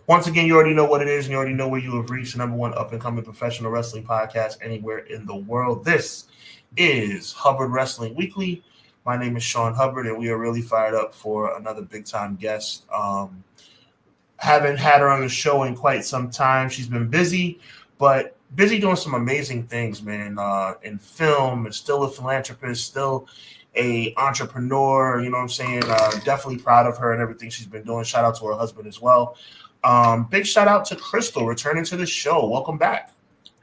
Once again, you already know what it is, and you already know where you have reached the number one up-and-coming professional wrestling podcast anywhere in the world. This is Hubbard Wrestling Weekly. My name is Sean Hubbard, and we are really fired up for another big-time guest. Haven't had her on the show in quite some time. She's been busy, but busy doing some amazing things, man, in film, and still a philanthropist, still a entrepreneur, you know what I'm saying? Definitely proud of her and everything she's been doing. Shout out to her husband as well. Big shout out to Crystal returning to the show. Welcome back.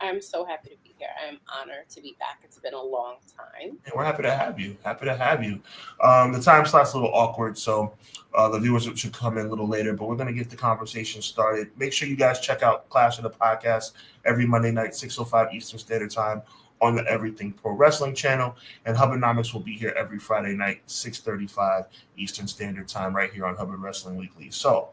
I'm so happy to be here. I'm honored to be back. It's been a long time. And we're happy to have you. The time slot's a little awkward, so the viewers should come in a little later, but we're going to get the conversation started. Make sure you guys check out Clash of the Podcast every Monday night, 6:05 Eastern Standard Time on the Everything Pro Wrestling channel, and HUBBanomics will be here every Friday night, 6:35 Eastern Standard Time, right here on Hubbard Wrestling Weekly. So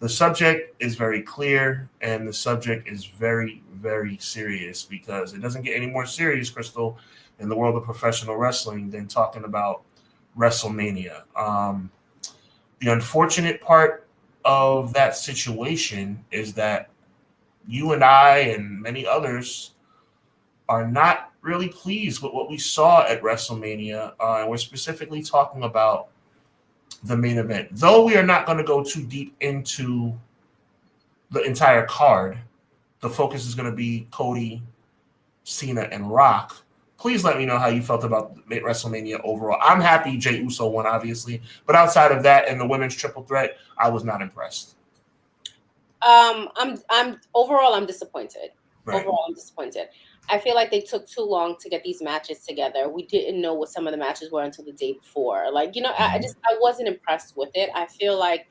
the subject is very clear, and the subject is very, very serious, because it doesn't get any more serious, Crystal, in the world of professional wrestling than talking about Wrestlemania. The unfortunate part of that situation is that you and I and many others are not really pleased with what we saw at WrestleMania, and we're specifically talking about the main event. Though we are not going to go too deep into the entire card, the focus is going to be Cody, Cena, and Rock. Please let me know how you felt about WrestleMania overall. I'm happy Jey Uso won, obviously, but outside of that and the women's triple threat, I was not impressed. I'm disappointed. Right. Overall, I'm disappointed. I feel like they took too long to get these matches together. We didn't know what some of the matches were until the day before. I wasn't impressed with it. I feel like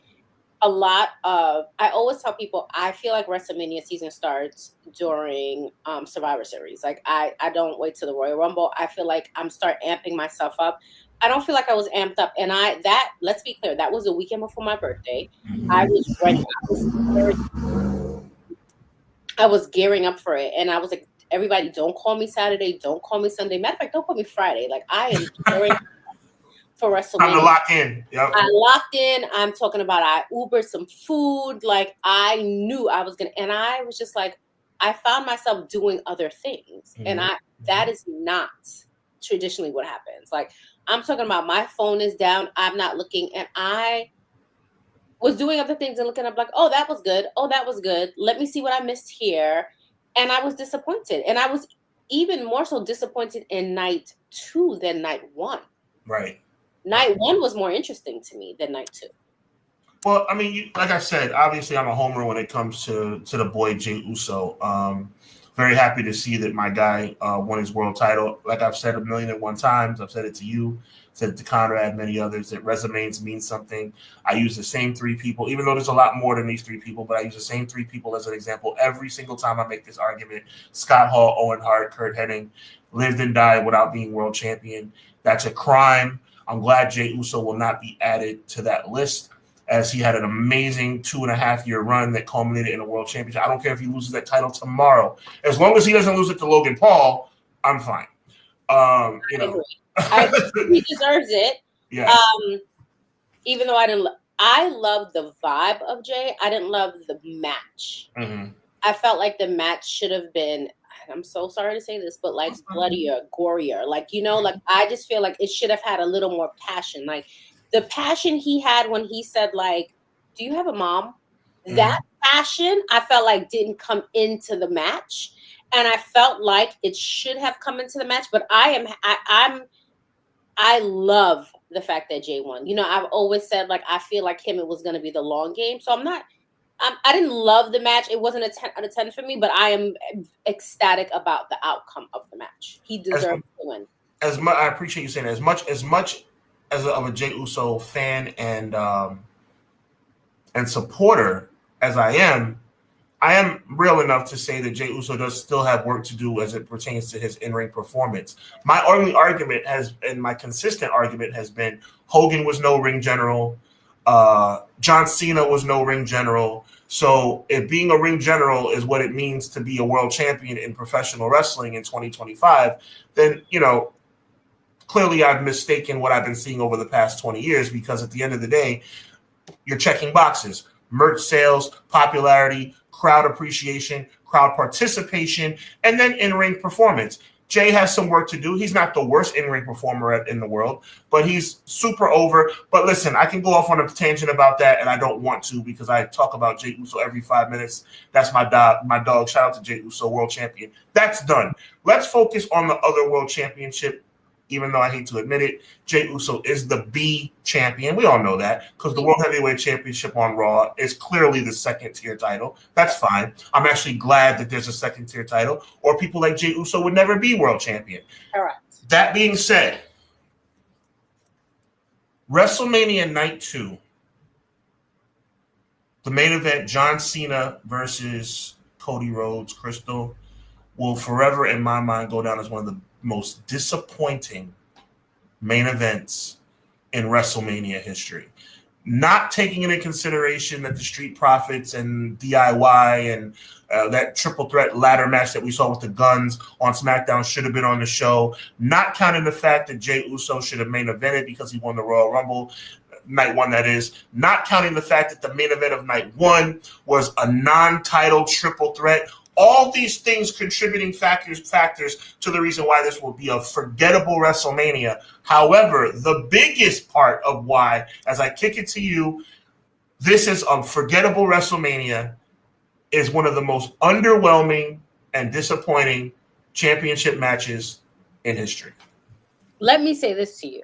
I always tell people, I feel like WrestleMania season starts during Survivor Series. Like, I don't wait till the Royal Rumble. I feel like I'm start amping myself up. I don't feel like I was amped up. And let's be clear, that was a weekend before my birthday. I was ready. I was gearing up for it. And I was like, everybody, don't call me Saturday. Don't call me Sunday. Matter of fact, don't call me Friday. Like, I am gearing up for WrestleMania. Time to lock in. Yep. I locked in. I'm talking about I Ubered some food. Like, I knew I was going to. And I was just like, I found myself doing other things. Mm-hmm. And that is not traditionally what happens. Like, I'm talking about my phone is down. I'm not looking. And I was doing other things and looking up like, oh, that was good. Oh, that was good. Let me see what I missed here. And I was disappointed. And I was even more so disappointed in night 2 than night 1. Right. Night 1 was more interesting to me than night 2. Well, I mean, like I said, obviously I'm a homer when it comes to the boy Jey Uso. Very happy to see that my guy won his world title. Like I've said 1,000,001 times, I've said it to you, said it to Conrad, many others, that resumes mean something. I use the same 3 people, even though there's a lot more than these 3 people, but I use the same 3 people as an example every single time I make this argument. Scott Hall, Owen Hart, Kurt Hennig lived and died without being world champion. That's a crime. I'm glad Jey Uso will not be added to that list, as he had an amazing 2.5-year run that culminated in a world championship. I don't care if he loses that title tomorrow. As long as he doesn't lose it to Logan Paul, I'm fine. I agree. He deserves it. Yeah. Even though I love the vibe of Jey. I didn't love the match. Mm-hmm. I felt like the match should have been, I'm so sorry to say this, but like bloodier, gorier. Like, like I just feel like it should have had a little more passion. Like the passion he had when he said, like, do you have a mom? Mm-hmm. That passion, I felt like didn't come into the match. And I felt like it should have come into the match, but I love the fact that Jey won. I've always said, like, I feel like it was going to be the long game. So I didn't love the match. It wasn't a 10 out of 10 for me, but I am ecstatic about the outcome of the match. He deserves to win. I appreciate you saying that. As much as of a Jey Uso fan and supporter as I am real enough to say that Jey Uso does still have work to do as it pertains to his in-ring performance. My only argument my consistent argument has been Hogan was no ring general. John Cena was no ring general. So if being a ring general is what it means to be a world champion in professional wrestling in 2025, then, clearly I've mistaken what I've been seeing over the past 20 years, because at the end of the day, you're checking boxes. merch sales, popularity, crowd appreciation, crowd participation, and then in-ring performance. Jay has some work to do. He's not the worst in-ring performer in the world, but he's super over. But listen, I can go off on a tangent about that, and I don't want to because I talk about Jey Uso every 5 minutes. That's my dog. Shout out to Jey Uso, world champion. That's done. Let's focus on the other world championship. Even though I hate to admit it, Jey Uso is the B champion. We all know that because the World Heavyweight Championship on Raw is clearly the second-tier title. That's fine. I'm actually glad that there's a second-tier title, or people like Jey Uso would never be world champion. Correct. That being said, WrestleMania Night 2, the main event, John Cena versus Cody Rhodes, Crystal, will forever, in my mind, go down as one of the most disappointing main events in WrestleMania history. Not taking into consideration that the Street Profits and DIY and that triple threat ladder match that we saw with the Guns on SmackDown should have been on the show. Not counting the fact that Jey Uso should have main evented because he won the Royal Rumble. Night 1, that is. Not counting the fact that the main event of Night 1 was a non-title triple threat. All these things contributing factors to the reason why this will be a forgettable WrestleMania. However, the biggest part of why, as I kick it to you, this is a forgettable WrestleMania is one of the most underwhelming and disappointing championship matches in history. Let me say this to you.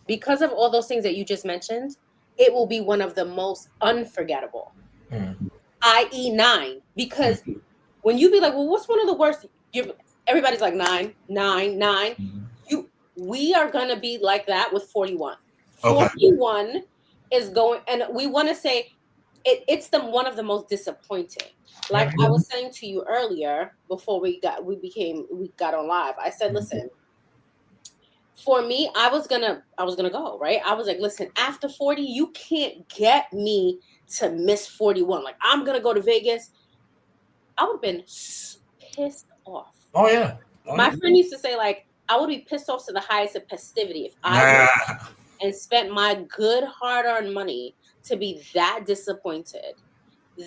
Because of all those things that you just mentioned, it will be one of the most unforgettable, i.e. 9. Because when you be like, well, what's one of the worst? Everybody's like 9. We are going to be like that with 41. Okay. 41 is going, and we want to say it's one of the most disappointing. Like I was saying to you earlier before we got on live, I said, listen, for me, I was gonna go, right? I was like, listen, after 40, you can't get me to miss 41. Like, I'm gonna go to Vegas. I would have been pissed off. Oh yeah. My friend used to say, like, I would be pissed off to the highest of festivity if I went and spent my good hard-earned money to be that disappointed.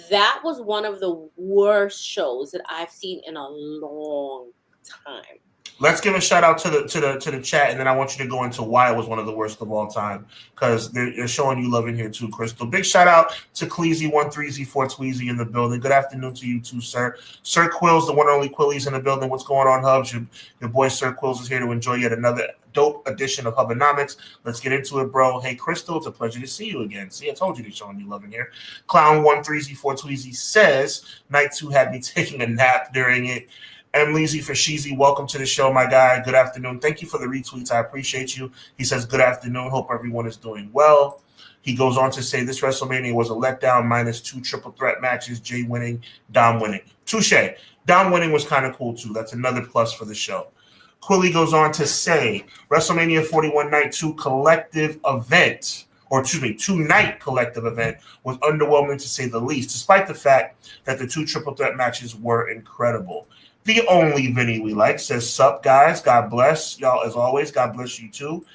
That was one of the worst shows that I've seen in a long time. Let's give a shout out to the chat, and then I want you to go into why it was one of the worst of all time, because they're showing you love in here too, Crystal. Big shout out to Cleezy13Z4 Tweezy in the building. Good afternoon to you too, sir. Sir Quills, the one and only Quilly's in the building. What's going on, Hubs? Your boy Sir Quills is here to enjoy yet another dope edition of HUBBanomics. Let's get into it, bro. Hey, Crystal, it's a pleasure to see you again. See, I told you they're showing you love in here. Clown13Z4 Tweezy says, Night 2 had me taking a nap during it. M. Leezy for Sheezy, welcome to the show, my guy. Good afternoon. Thank you for the retweets. I appreciate you. He says, good afternoon. Hope everyone is doing well. He goes on to say, this WrestleMania was a letdown minus 2 triple threat matches, Jay winning, Dom winning. Touche. Dom winning was kind of cool, too. That's another plus for the show. Quilly goes on to say, WrestleMania 41 Night 2 collective event, or excuse me, 2-night collective event was underwhelming to say the least, despite the fact that the 2 triple threat matches were incredible. The only Vinny we like says, sup, guys. God bless y'all as always. God bless you too.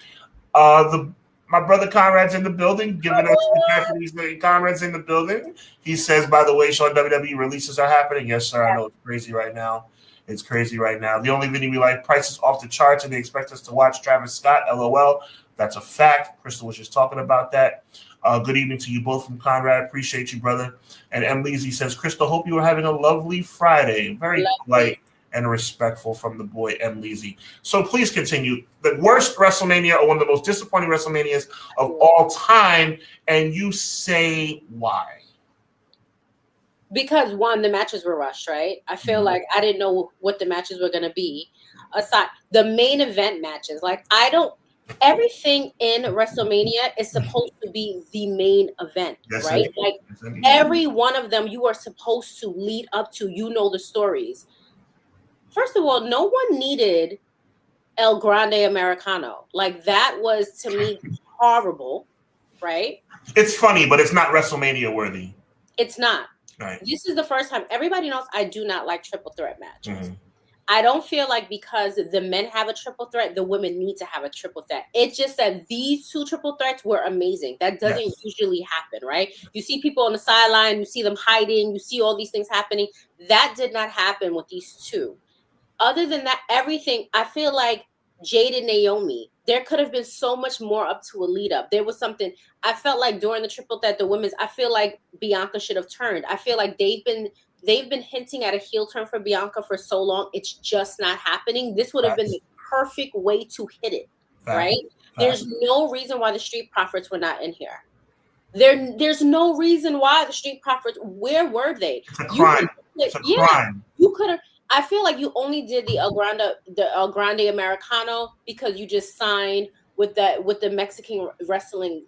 My brother Conrad's in the building, giving us the Japanese name. Conrad's in the building. He says, by the way, Sean, WWE releases are happening. Yes, sir. I know it's crazy right now. It's crazy right now. The only Vinny we like, prices off the charts, and they expect us to watch Travis Scott. LOL. That's a fact. Crystal was just talking about that. Good evening to you both from Conrad. Appreciate you, brother. And M. Leezy says, Crystal, hope you are having a lovely Friday. Very polite and respectful from the boy M. Leezy. So please continue. The worst WrestleMania, or one of the most disappointing WrestleManias of all time, and you say why? Because one, the matches were rushed, right? I feel like I didn't know what the matches were going to be. Aside the main event matches, like everything in WrestleMania is supposed to be the main event, right? Like every one of them you are supposed to lead up to, the stories. First of all, no one needed El Grande Americano. Like that was, to me, horrible, right? It's funny, but it's not WrestleMania worthy. It's not. Right. This is the first time. Everybody knows I do not like triple threat matches. I don't feel like because the men have a triple threat, the women need to have a triple threat. It's just that these two triple threats were amazing. That doesn't usually happen, right? You see people on the sideline, you see them hiding, you see all these things happening. That did not happen with these two. Other than that, everything, I feel like Jade and Naomi, there could have been so much more up to a lead up. There was something, I felt like during the triple threat, the women's, I feel like Bianca should have turned. I feel like they've been hinting at a heel turn for Bianca for so long. It's just not happening. This would have been the perfect way to hit it, right? There's no reason why the Street Profits were not in here. There's no reason why the Street Profits, where were they? It's a crime. It's a crime. You could have, I feel like you only did the El Grande Americano because you just signed with the Mexican Wrestling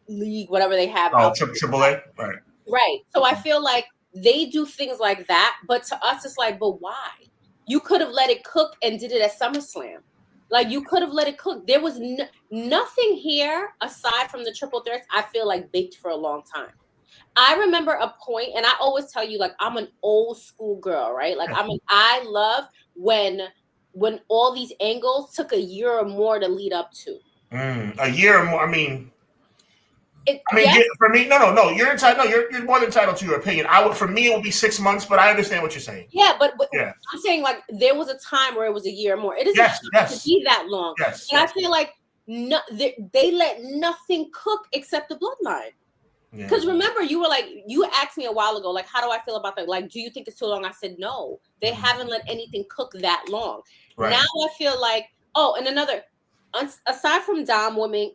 League, whatever they have. Oh, AAA? Right. Right. So I feel like they do things like that, but to us, it's like, but why? You could have let it cook and did it at SummerSlam. Like, you could have let it cook. There was nothing here aside from the triple threats, I feel like, baked for a long time. I remember a point, and I always tell you, like, I'm an old school girl, right? Like, I love when all these angles took a year or more to lead up to. A year or more, I mean, for me, no. You're entitled. No, you're more than entitled to your opinion. For me, it would be 6 months, but I understand what you're saying. Yeah, but I'm saying, like, there was a time where it was a year or more. It doesn't to be that long. Yes, and I feel like they let nothing cook except the bloodline. Because remember, you asked me a while ago, like, how do I feel about that? Like, do you think it's too long? I said no. They haven't let anything cook that long. Right. Now I feel like, and another. Aside from Dom winning,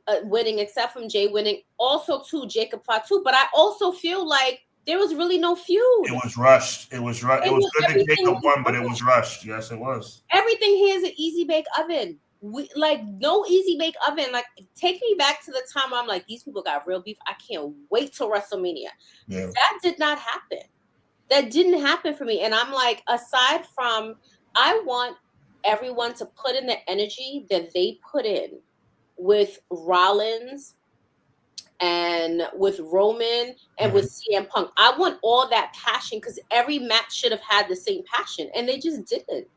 except from Jay winning, also too Jacob Fatu, but I also feel like there was really no feud. It was rushed. It was good that Jacob won, but it was rushed. Yes, it was. Everything here is an easy bake oven. No easy bake oven. Like, take me back to the time I'm like, these people got real beef. I can't wait till WrestleMania. Yeah. That did not happen. That didn't happen for me. And I'm like, aside from, I want everyone to put in the energy that they put in with Rollins and with Roman and with CM Punk. I want all that passion because every match should have had the same passion, and they just didn't.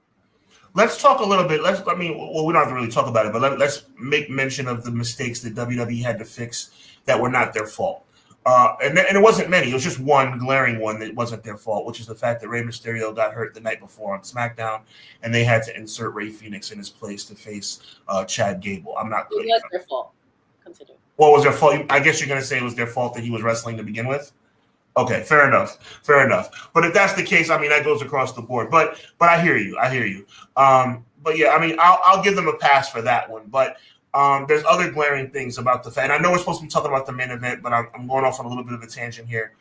Let's talk a little bit. We don't have to really talk about it, but let's make mention of the mistakes that WWE had to fix that were not their fault. And it wasn't many. It was just one glaring one that wasn't their fault, which is the fact that Rey Mysterio got hurt the night before on SmackDown, and they had to insert Rey Fenix in his place to face Chad Gable. It was their fault. Continue. What was their fault? I guess you're going to say it was their fault that he was wrestling to begin with? Okay, fair enough. But if that's the case, I mean, that goes across the board. But I hear you. But yeah, I mean, I'll give them a pass for that one. But there's other glaring things about the fact, and I know we're supposed to be talking about the main event, but I'm going off on a little bit of a tangent here.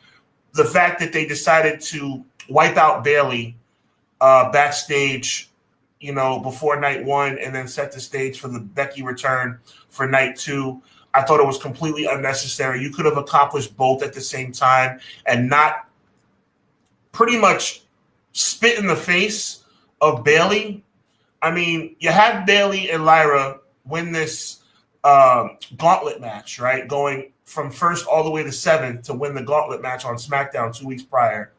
The fact that they decided to wipe out Bayley backstage, before night one, and then set the stage for the Becky return for night two, I thought it was completely unnecessary. You could have accomplished both at the same time and not pretty much spit in the face of Bayley. I mean, you had Bayley and Lyra win this gauntlet match, right? Going from first all the way to seventh to win the gauntlet match on SmackDown 2 weeks prior.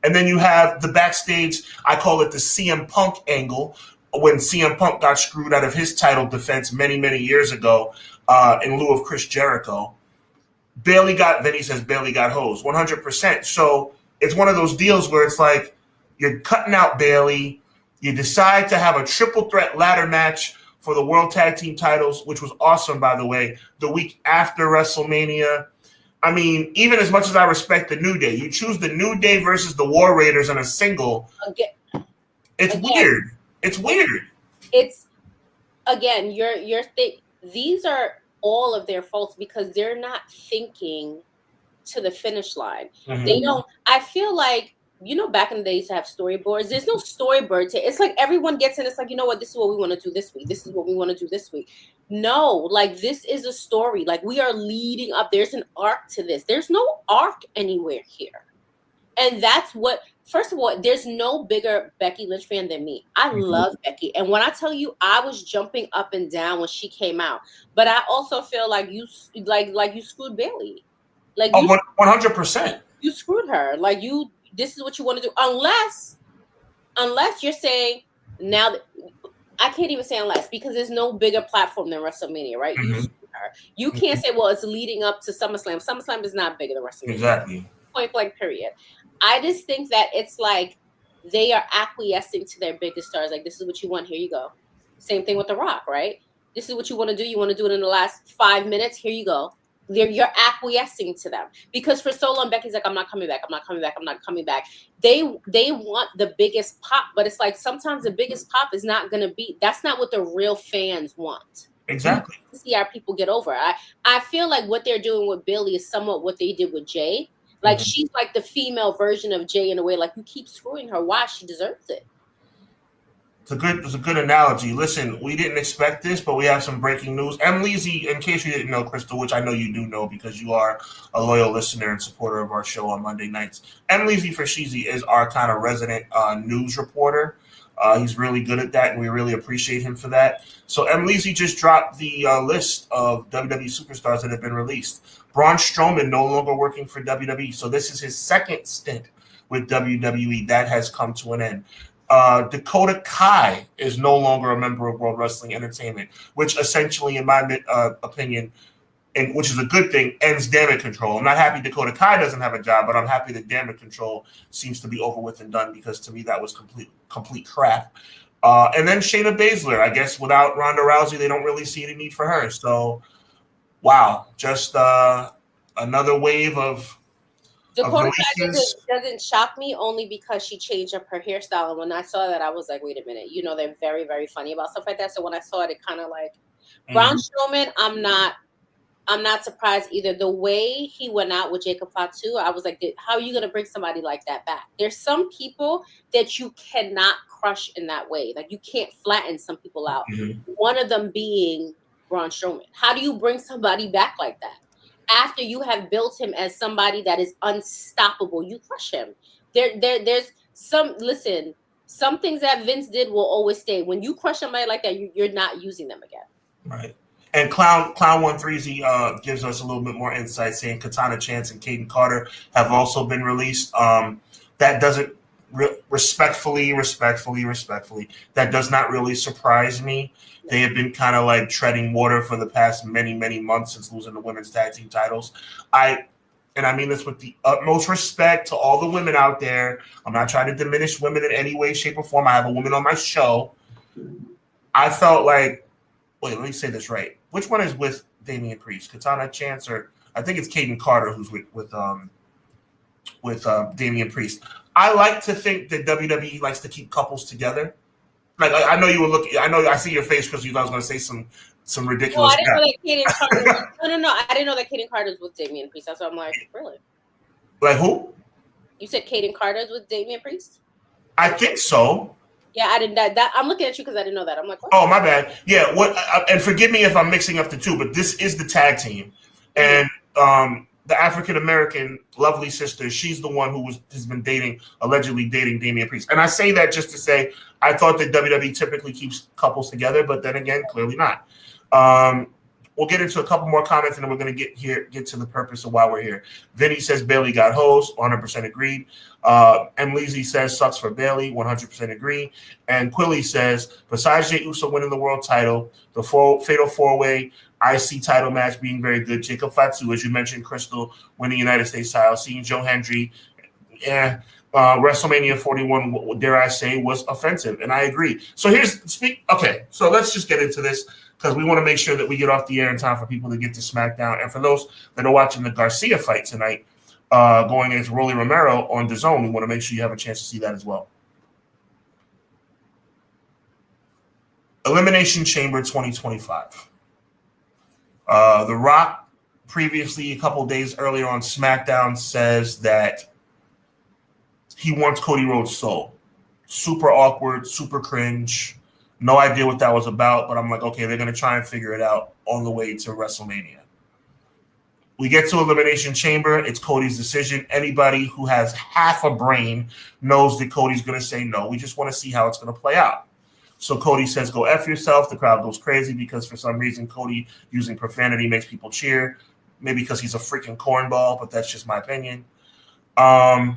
And then you have the backstage, I call it the CM Punk angle, when CM Punk got screwed out of his title defense many, many years ago in lieu of Chris Jericho. Bayley got hosed 100%. So it's one of those deals where it's like you're cutting out Bayley. You decide to have a triple threat ladder match for the World Tag Team titles, which was awesome, by the way, the week after WrestleMania. I mean, even as much as I respect the New Day, you choose the New Day versus the War Raiders in a single. It's weird. It's weird. It's, again, these are all of their faults because they're not thinking to the finish line. Mm-hmm. They don't. I feel like, back in the days to have storyboards, there's no storyboard to it's like everyone gets in, it's like, you know what, this is what we want to do this week. This is what we want to do this week. No, like, this is a story. Like, we are leading up. There's an arc to this. There's no arc anywhere here. And that's what, first of all, there's no bigger Becky Lynch fan than me. I love Becky. And when I tell you, I was jumping up and down when she came out. But I also feel like you screwed Bayley. Like, 100%. You screwed her. Like, this is what you want to do. Unless you're saying now I can't even say unless, because there's no bigger platform than WrestleMania, right? You can't say, well, it's leading up to SummerSlam. SummerSlam is not bigger than WrestleMania. Exactly. Point blank, period. I just think that it's like they are acquiescing to their biggest stars. Like, this is what you want. Here you go. Same thing with The Rock, right? This is what you want to do. You want to do it in the last 5 minutes. Here you go. You're acquiescing to them, because for so long Becky's like, I'm not coming back. I'm not coming back. I'm not coming back. They want the biggest pop, but it's like sometimes the biggest pop is not going to be. That's not what the real fans want. Exactly. You see how people get over. I feel like what they're doing with Bayley is somewhat what they did with Jay. Like, she's like the female version of Jay in a way. Like, you keep screwing her. Why? She deserves it. It's a good analogy. Listen, we didn't expect this, but we have some breaking news. M. Leezy, in case you didn't know, Crystal, which I know you do know because you are a loyal listener and supporter of our show on Monday nights. M. Leezy for Sheezy is our kind of resident news reporter. He's really good at that, and we really appreciate him for that. So M. Leezy just dropped the list of WWE superstars that have been released. Braun Strowman no longer working for WWE, so this is his second stint with WWE. That has come to an end. Dakota Kai is no longer a member of World Wrestling Entertainment, which essentially, in my opinion, and which is a good thing, ends Damage Control. I'm not happy Dakota Kai doesn't have a job, but I'm happy that Damage Control seems to be over with and done, because to me that was complete crap. And then Shayna Baszler, I guess without Ronda Rousey, they don't really see the need for her. So, wow, just another wave of Dakota Kai doesn't shock me, only because she changed up her hairstyle. And when I saw that, I was like, wait a minute. You know, they're very, very funny about stuff like that. So when I saw it, it kind of like Braun Strowman, I'm not surprised either. The way he went out with Jacob Fatu, I was like, how are you going to bring somebody like that back? There's some people that you cannot crush in that way. Like, you can't flatten some people out. One of them being Braun Strowman. How do you bring somebody back like that? After you have built him as somebody that is unstoppable, you crush him. There's some things that Vince did will always stay. When you crush somebody like that, you're not using them again. Right. And Clown130 gives us a little bit more insight, saying Katana Chance and Caden Carter have also been released. That doesn't respectfully, that does not really surprise me. They have been kind of like treading water for the past many, many months since losing the women's tag team titles. And I mean this with the utmost respect to all the women out there. I'm not trying to diminish women in any way, shape, or form. I have a woman on my show. I felt like, wait, let me say this right. Which one is with Damian Priest? Katana Chance, or I think it's Caden Carter who's with Damian Priest. I like to think that WWE likes to keep couples together. Like, I know you were looking. I see your face because you thought I was going to say some ridiculous. Well, I didn't know that Caden Carter. No. I didn't know that Caden Carter's with Damian Priest. That's why I'm like, really? Like who? You said Caden Carter's with Damian Priest? I think so. Yeah, I didn't. That I'm looking at you because I didn't know that. I'm like, what? Oh, my bad. Yeah. What? And forgive me if I'm mixing up the two, but this is the tag team, and the African American lovely sister, she's the one who has been allegedly dating Damian Priest. And I say that just to say I thought that WWE typically keeps couples together, but then again, clearly not. We'll get into a couple more comments, and then we're going to get to the purpose of why we're here. Vinny says Bayley got hosed, 100% agreed. M. Leezy says sucks for Bayley, 100% agree. And Quilly says, besides Jey Uso winning the world title, the Fatal 4-Way IC title match being very good, Jacob Fatu, as you mentioned, Crystal, winning United States title, seeing Joe Hendry, WrestleMania 41, dare I say, was offensive, and I agree. So so let's just get into this, because we want to make sure that we get off the air in time for people to get to SmackDown. And for those that are watching the Garcia fight tonight, going against Rolly Romero on DAZN, we want to make sure you have a chance to see that as well. Elimination Chamber 2025. The Rock, previously, a couple days earlier on SmackDown, says that he wants Cody Rhodes' soul. Super awkward, super cringe. No idea what that was about, but I'm like, okay, they're going to try and figure it out on the way to WrestleMania. We get to Elimination Chamber. It's Cody's decision. Anybody who has half a brain knows that Cody's going to say no. We just want to see how it's going to play out. So Cody says, go F yourself. The crowd goes crazy because for some reason Cody using profanity makes people cheer. Maybe because he's a freaking cornball, but that's just my opinion. And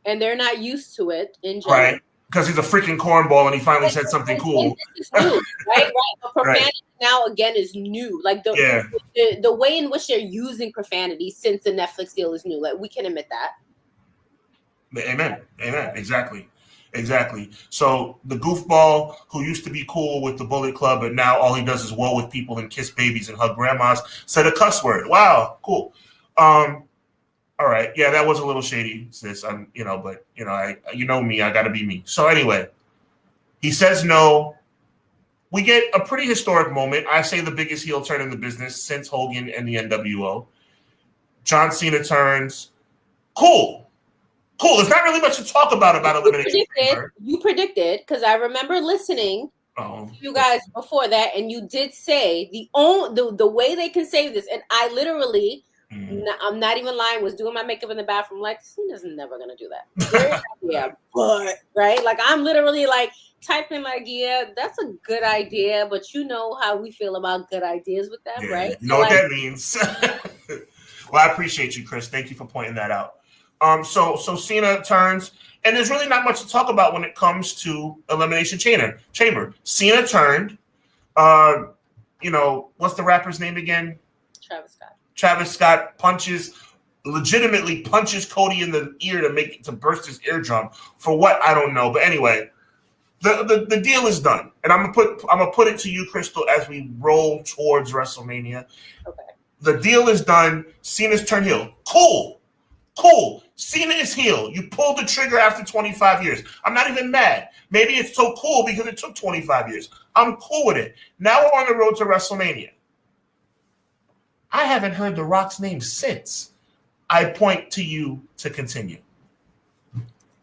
they're not used to it in general. Right. Because he's a freaking cornball and he finally said something cool. This is new, right? But profanity now again is new. Like the way in which they're using profanity since the Netflix deal is new. Like we can admit that. Amen. Exactly. So the goofball who used to be cool with the Bullet Club, but now all he does is woe with people and kiss babies and hug grandmas, said a cuss word. Wow, cool. All right, yeah, that was a little shady, sis. But you know me, I gotta be me. So anyway, he says no. We get a pretty historic moment. I say the biggest heel turn in the business since Hogan and the NWO. John Cena turns. Cool. There's not really much to talk about Elimination Chamber. You predicted, because I remember listening to you guys before that, and you did say the way they can save this, and I literally. I'm not even lying. Was doing my makeup in the bathroom. Like, Cena's never gonna do that. Yeah, but right. Like, I'm literally like typing. Like, yeah, that's a good idea. But you know how we feel about good ideas with them, right? You know what that means. Well, I appreciate you, Chris. Thank you for pointing that out. So Cena turns, and there's really not much to talk about when it comes to Elimination Chamber. Cena turned. What's the rapper's name again? Travis Scott legitimately punches Cody in the ear to burst his eardrum. For what? I don't know. But anyway, the deal is done. And I'm gonna put it to you, Crystal, as we roll towards WrestleMania. Okay. The deal is done. Cena's turned heel. Cool. Cena is heel. You pulled the trigger after 25 years. I'm not even mad. Maybe it's so cool because it took 25 years. I'm cool with it. Now we're on the road to WrestleMania. I haven't heard The Rock's name since. I point to you to continue.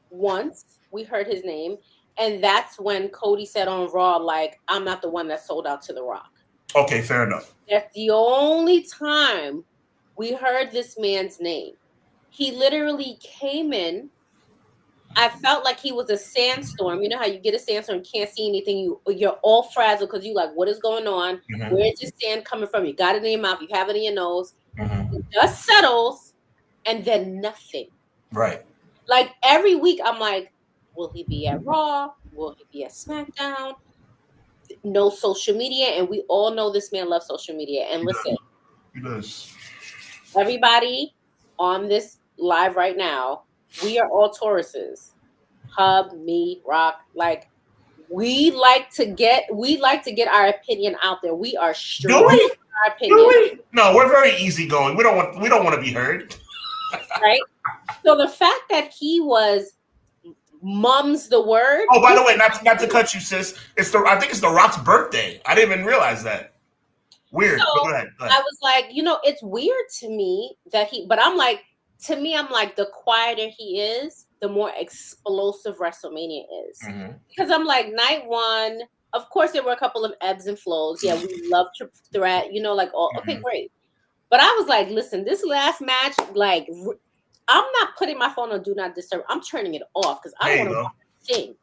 Once we heard his name, and that's when Cody said on Raw, like, I'm not the one that sold out to The Rock. Okay, fair enough. That's the only time we heard this man's name. He literally came in. I felt like he was a sandstorm. You know how you get a sandstorm, you can't see anything. You're all frazzled because you're like, what is going on? Mm-hmm. Where is this sand coming from? You got it in your mouth. You have it in your nose. Mm-hmm. The dust settles, and then nothing. Right. Like every week, I'm like, will he be at Raw? Will he be at SmackDown? No social media, and we all know this man loves social media. And listen, he does. Everybody on this live right now, we are all Tauruses. Hub, me, Rock, like we like to get our opinion out there. We are straight with our opinion. No, we're very easygoing. We don't want to be heard. Right? So the fact that he was mum's the word. Oh, by the way, not to cut you, sis. I think it's The Rock's birthday. I didn't even realize that. Weird. So go ahead. I was like, it's weird to me that I'm like, the quieter he is, the more explosive WrestleMania is. Mm-hmm. Because I'm like, night one, of course, there were a couple of ebbs and flows. Yeah, we love Triple Threat, okay, great. But I was like, listen, this last match, like, I'm not putting my phone on Do Not Disturb. I'm turning it off because I don't want to watch the thing.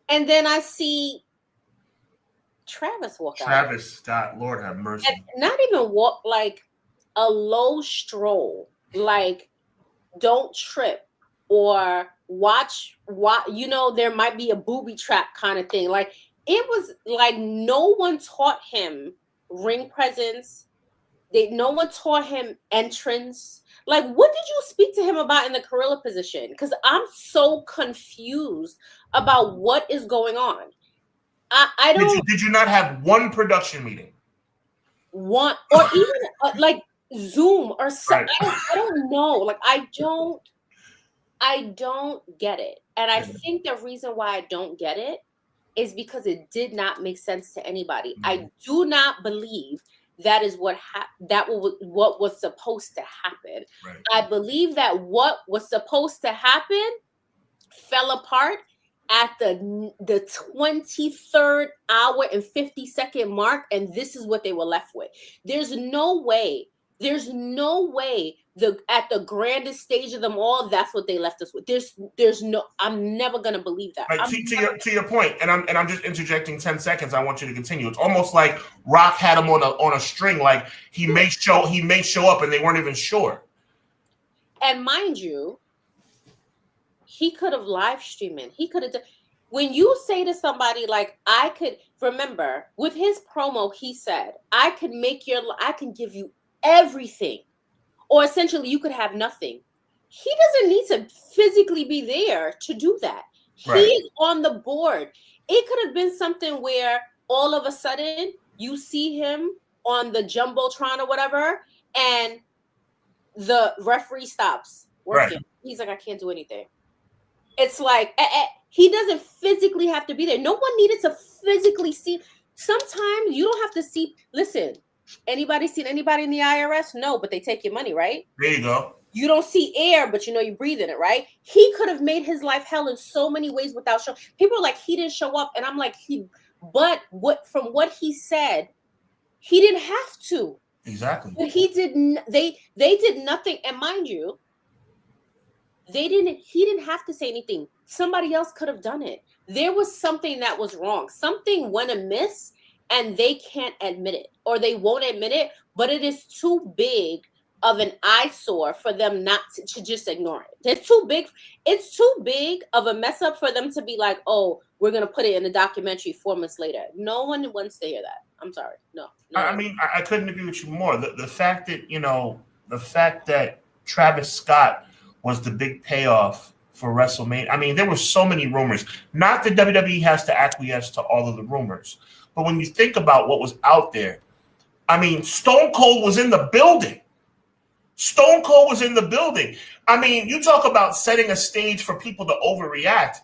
And then I see Travis walk out. Travis Scott, Lord have mercy. And not even walk, like, a low stroll, like don't trip or watch, there might be a booby trap kind of thing. Like it was like no one taught him ring presence. No one taught him entrance. Like what did you speak to him about in the gorilla position? Because I'm so confused about what is going on. I don't. Did you not have one production meeting? One or even like Zoom or something. Right. I don't know. Like I don't get it. And I think the reason why I don't get it is because it did not make sense to anybody. Mm-hmm. I do not believe that is what was supposed to happen. Right. I believe that what was supposed to happen fell apart at the 23rd hour and 50-second mark, and this is what they were left with. There's no way at the grandest stage of them all, that's what they left us with. I'm never gonna believe that. Right, to your point, and I'm just interjecting 10 seconds. I want you to continue. It's almost like Rock had him on a string, like he may show up and they weren't even sure. And mind you, He could have live streaming. He could have done. When you say to somebody like, I could remember with his promo, he said, I can give you everything, or essentially you could have nothing. He doesn't need to physically be there to do that. He is on the board. It could have been something where all of a sudden you see him on the Jumbotron or whatever, and the referee stops working. Right. He's like, I can't do anything. It's like, he doesn't physically have to be there. No one needed to physically see. Sometimes you don't have to see. Listen, anybody seen anybody in the IRS? No, but they take your money, right? There you go. You don't see air, but you know you breathe in it, right? He could have made his life hell in so many ways without showing. People are like, he didn't show up. And I'm like, from what he said, he didn't have to. Exactly. But he didn't, they did nothing. And mind you, he didn't have to say anything. Somebody else could have done it. There was something that was wrong. Something went amiss and they can't admit it, or they won't admit it, but it is too big of an eyesore for them not to just ignore it. It's too big. It's too big of a mess up for them to be like, oh, we're going to put it in a documentary 4 months later. No one wants to hear that. I'm sorry. No. I mean, I couldn't agree with you more. The fact that Travis Scott was the big payoff for WrestleMania. I mean, there were so many rumors. Not that WWE has to acquiesce to all of the rumors, but when you think about what was out there, I mean, Stone Cold was in the building. Stone Cold was in the building. I mean, you talk about setting a stage for people to overreact.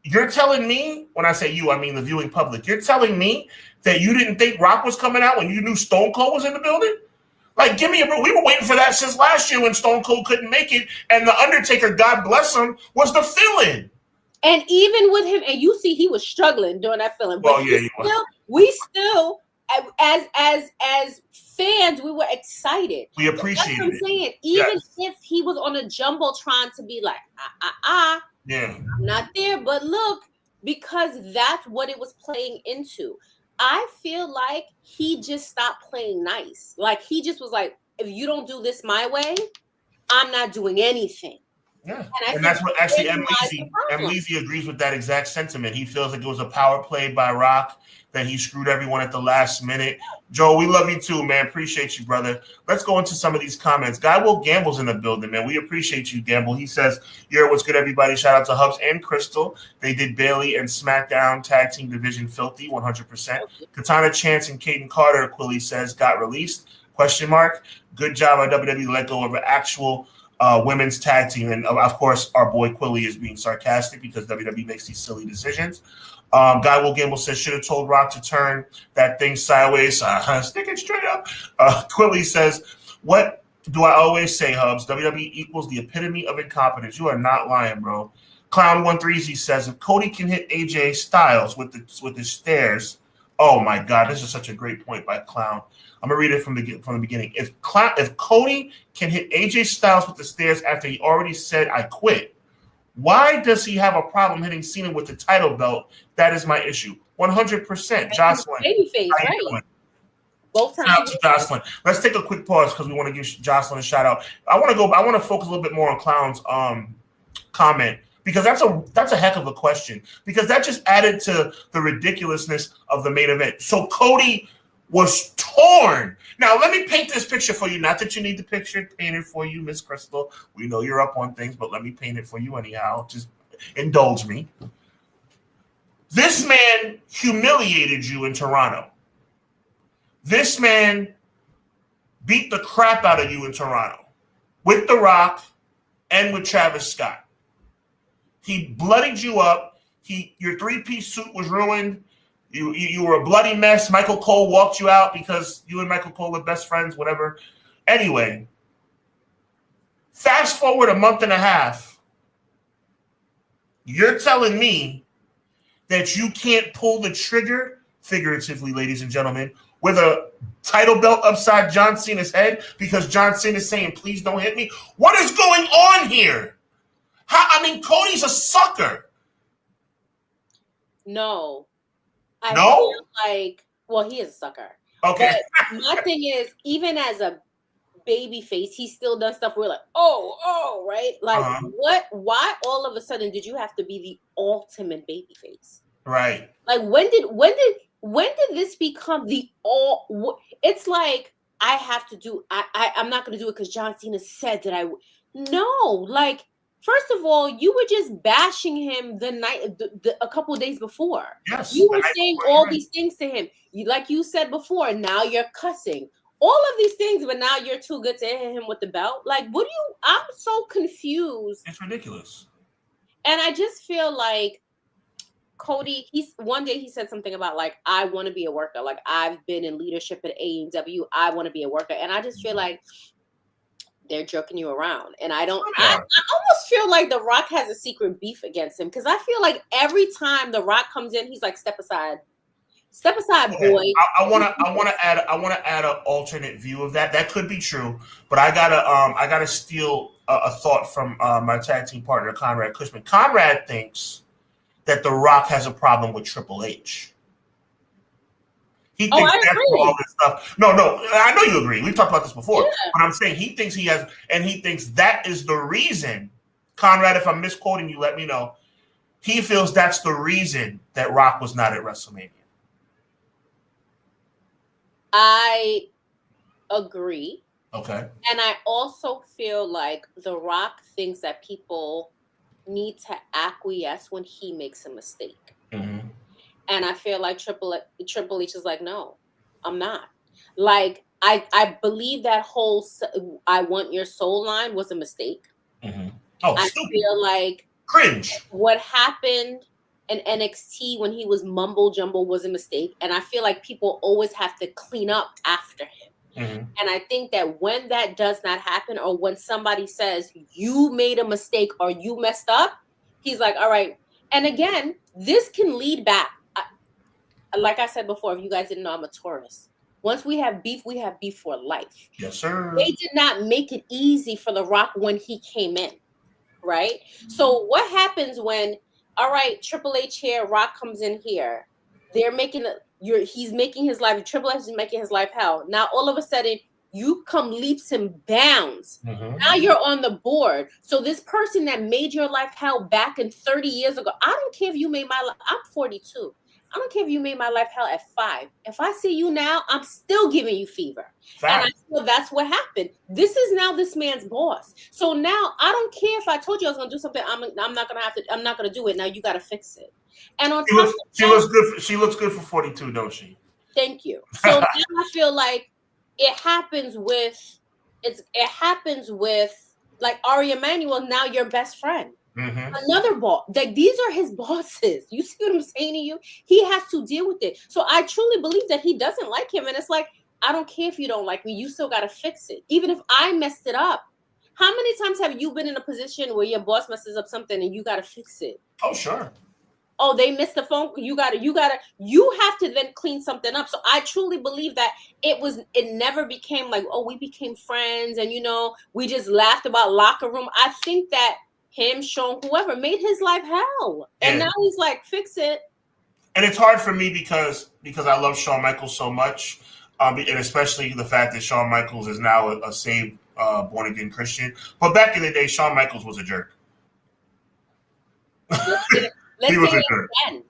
You're telling me, when I say you, I mean the viewing public, you're telling me that you didn't think Rock was coming out when you knew Stone Cold was in the building? Like, give me a break. We were waiting for that since last year when Stone Cold couldn't make it, and The Undertaker, God bless him, was the fill-in. And even with him, and you see he was struggling during that fill-in. But well, yeah, he was. We still, as fans, we were excited. We appreciated it. That's what I'm saying. Even if he was on a Jumbotron to be like, yeah, I'm not there, but look, because that's what it was playing into. I feel like he just stopped playing nice. Like, he just was like, if you don't do this my way, I'm not doing anything. Yeah, and that's what actually M. Leasy agrees with that exact sentiment. He feels like it was a power play by Rock, that he screwed everyone at the last minute. Joe, we love you too, man. Appreciate you, brother. Let's go into some of these comments. Guy Will Gamble's in the building, man. We appreciate you, Gamble. He says, "Yeah, what's good, everybody? Shout out to Hubbs and Crystal. They did Bailey and SmackDown Tag Team Division filthy, 100%. Katana Chance and Caden Carter," Quilly says, "got released? ? Good job on WWE let go of an actual women's tag team." And of course, our boy Quilly is being sarcastic because WWE makes these silly decisions. Guy Will Gamble says, "Should have told Rock to turn that thing sideways. Stick it straight up." Quilly says, "What do I always say, Hubs? WWE equals the epitome of incompetence." You are not lying, bro. Clown13Z says, "If Cody can hit AJ Styles with the stairs," oh my God, this is such a great point by Clown. I'm gonna read it from the beginning. If Cody can hit AJ Styles with the stairs after he already said I quit, why does he have a problem hitting Cena with the title belt? That is my issue. 100%. Jocelyn. Babyface, right? Both times. Shout out to Jocelyn. Let's take a quick pause because we want to give Jocelyn a shout out. I want to focus a little bit more on Clown's comment, because that's a heck of a question, because that just added to the ridiculousness of the main event. So Cody was torn. Now, let me paint this picture for you. Not that you need the picture painted for you, Miss Crystal. We know you're up on things, but let me paint it for you anyhow. Just indulge me. This man humiliated you in Toronto. This man beat the crap out of you in Toronto with The Rock and with Travis Scott. He bloodied you up. Your three-piece suit was ruined. You were a bloody mess. Michael Cole walked you out because you and Michael Cole were best friends, whatever. Anyway, fast forward a month and a half. You're telling me that you can't pull the trigger, figuratively, ladies and gentlemen, with a title belt upside John Cena's head because John Cena's saying, "Please don't hit me." What is going on here? Cody's a sucker. No. I No? feel like, well, he is a sucker. Okay. But my thing is, even as a babyface, he's still done stuff where we're like, oh, right? Like, what? Why all of a sudden did you have to be the ultimate babyface? Right. Like, when did this become the all? It's like, I have to do. I'm not going to do it because John Cena said that I. No, like, first of all, you were just bashing him the night, a couple of days before. Yes, you were saying all these things to him. Like you said before, now you're cussing. All of these things, but now you're too good to hit him with the belt. Like, what do you? I'm so confused. It's ridiculous. And I just feel like Cody, one day he said something about, like, I want to be a worker. Like, I've been in leadership at AEW. I want to be a worker. And I just feel like they're joking you around. And I almost feel like The Rock has a secret beef against him. Because I feel like every time The Rock comes in, he's like, step aside. Step aside, boy. I want to add an alternate view of that. That could be true, but I gotta steal a thought from my tag team partner Conrad Cushman. Conrad thinks that The Rock has a problem with Triple H. He thinks that's all this stuff. No, I know you agree. We've talked about this before. Yeah. But I'm saying he thinks he has, and he thinks that is the reason. Conrad, if I'm misquoting you, let me know. He feels that's the reason that Rock was not at WrestleMania. I agree. Okay. And I also feel like The Rock thinks that people need to acquiesce when he makes a mistake. Mm-hmm. And I feel like Triple H is like, no, I'm not. Like, I believe that whole I want your soul line was a mistake. Mm-hmm. Oh, I feel like cringe. What happened in NXT when he was mumble jumble was a mistake. And I feel like people always have to clean up after him. Mm-hmm. And I think that when that does not happen, or when somebody says you made a mistake or you messed up, he's like, all right. And again, this can lead back. Like I said before, if you guys didn't know, I'm a Taurus. Once we have beef for life. Yes, sir. They did not make it easy for The Rock when he came in, right? So what happens when, all right, Triple H here, Rock comes in here. They're making he's making his life, Triple H is making his life hell. Now all of a sudden, you come leaps and bounds. Mm-hmm. Now you're on the board. So this person that made your life hell back in 30 years ago, I don't care if you made my life, I'm 42. I don't care if you made my life hell at 5. If I see you now, I'm still giving you fever. Fact. And I feel that's what happened. This is now this man's boss. So now I don't care if I told you I was going to do something. I'm not going to do it. Now you got to fix it. And on she looks good. She looks good for 42, don't she? Thank you. So now I feel like it happens with like Ari Emanuel, now your best friend. Mm-hmm. Another boss. Like, these are his bosses. You see what I'm saying to you? He has to deal with it. So I truly believe that he doesn't like him. And it's like, I don't care if you don't like me. You still got to fix it. Even if I messed it up. How many times have you been in a position where your boss messes up something and you got to fix it? Oh, sure. Oh, they missed the phone. You have to then clean something up. So I truly believe that it never became like, oh, we became friends and, we just laughed about locker room. I think that him, Sean, whoever made his life hell. And now he's like, fix it. And it's hard for me because I love Shawn Michaels so much. And especially the fact that Shawn Michaels is now a saved, born-again Christian. But back in the day, Shawn Michaels was a jerk. Let's say it again.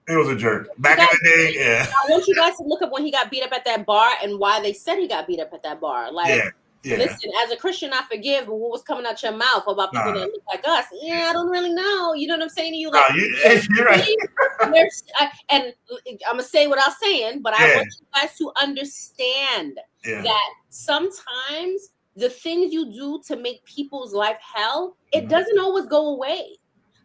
He was a jerk. Back in the day, yeah. I want you guys to look up when he got beat up at that bar and why they said he got beat up at that bar. Like, listen, as a Christian, I forgive, but what was coming out your mouth about people that look like us? Yeah, I don't really know. You know what I'm saying to you? Like, you're right. And I'm going to say what I'm saying, but I want you guys to understand that sometimes the things you do to make people's life hell, it doesn't always go away.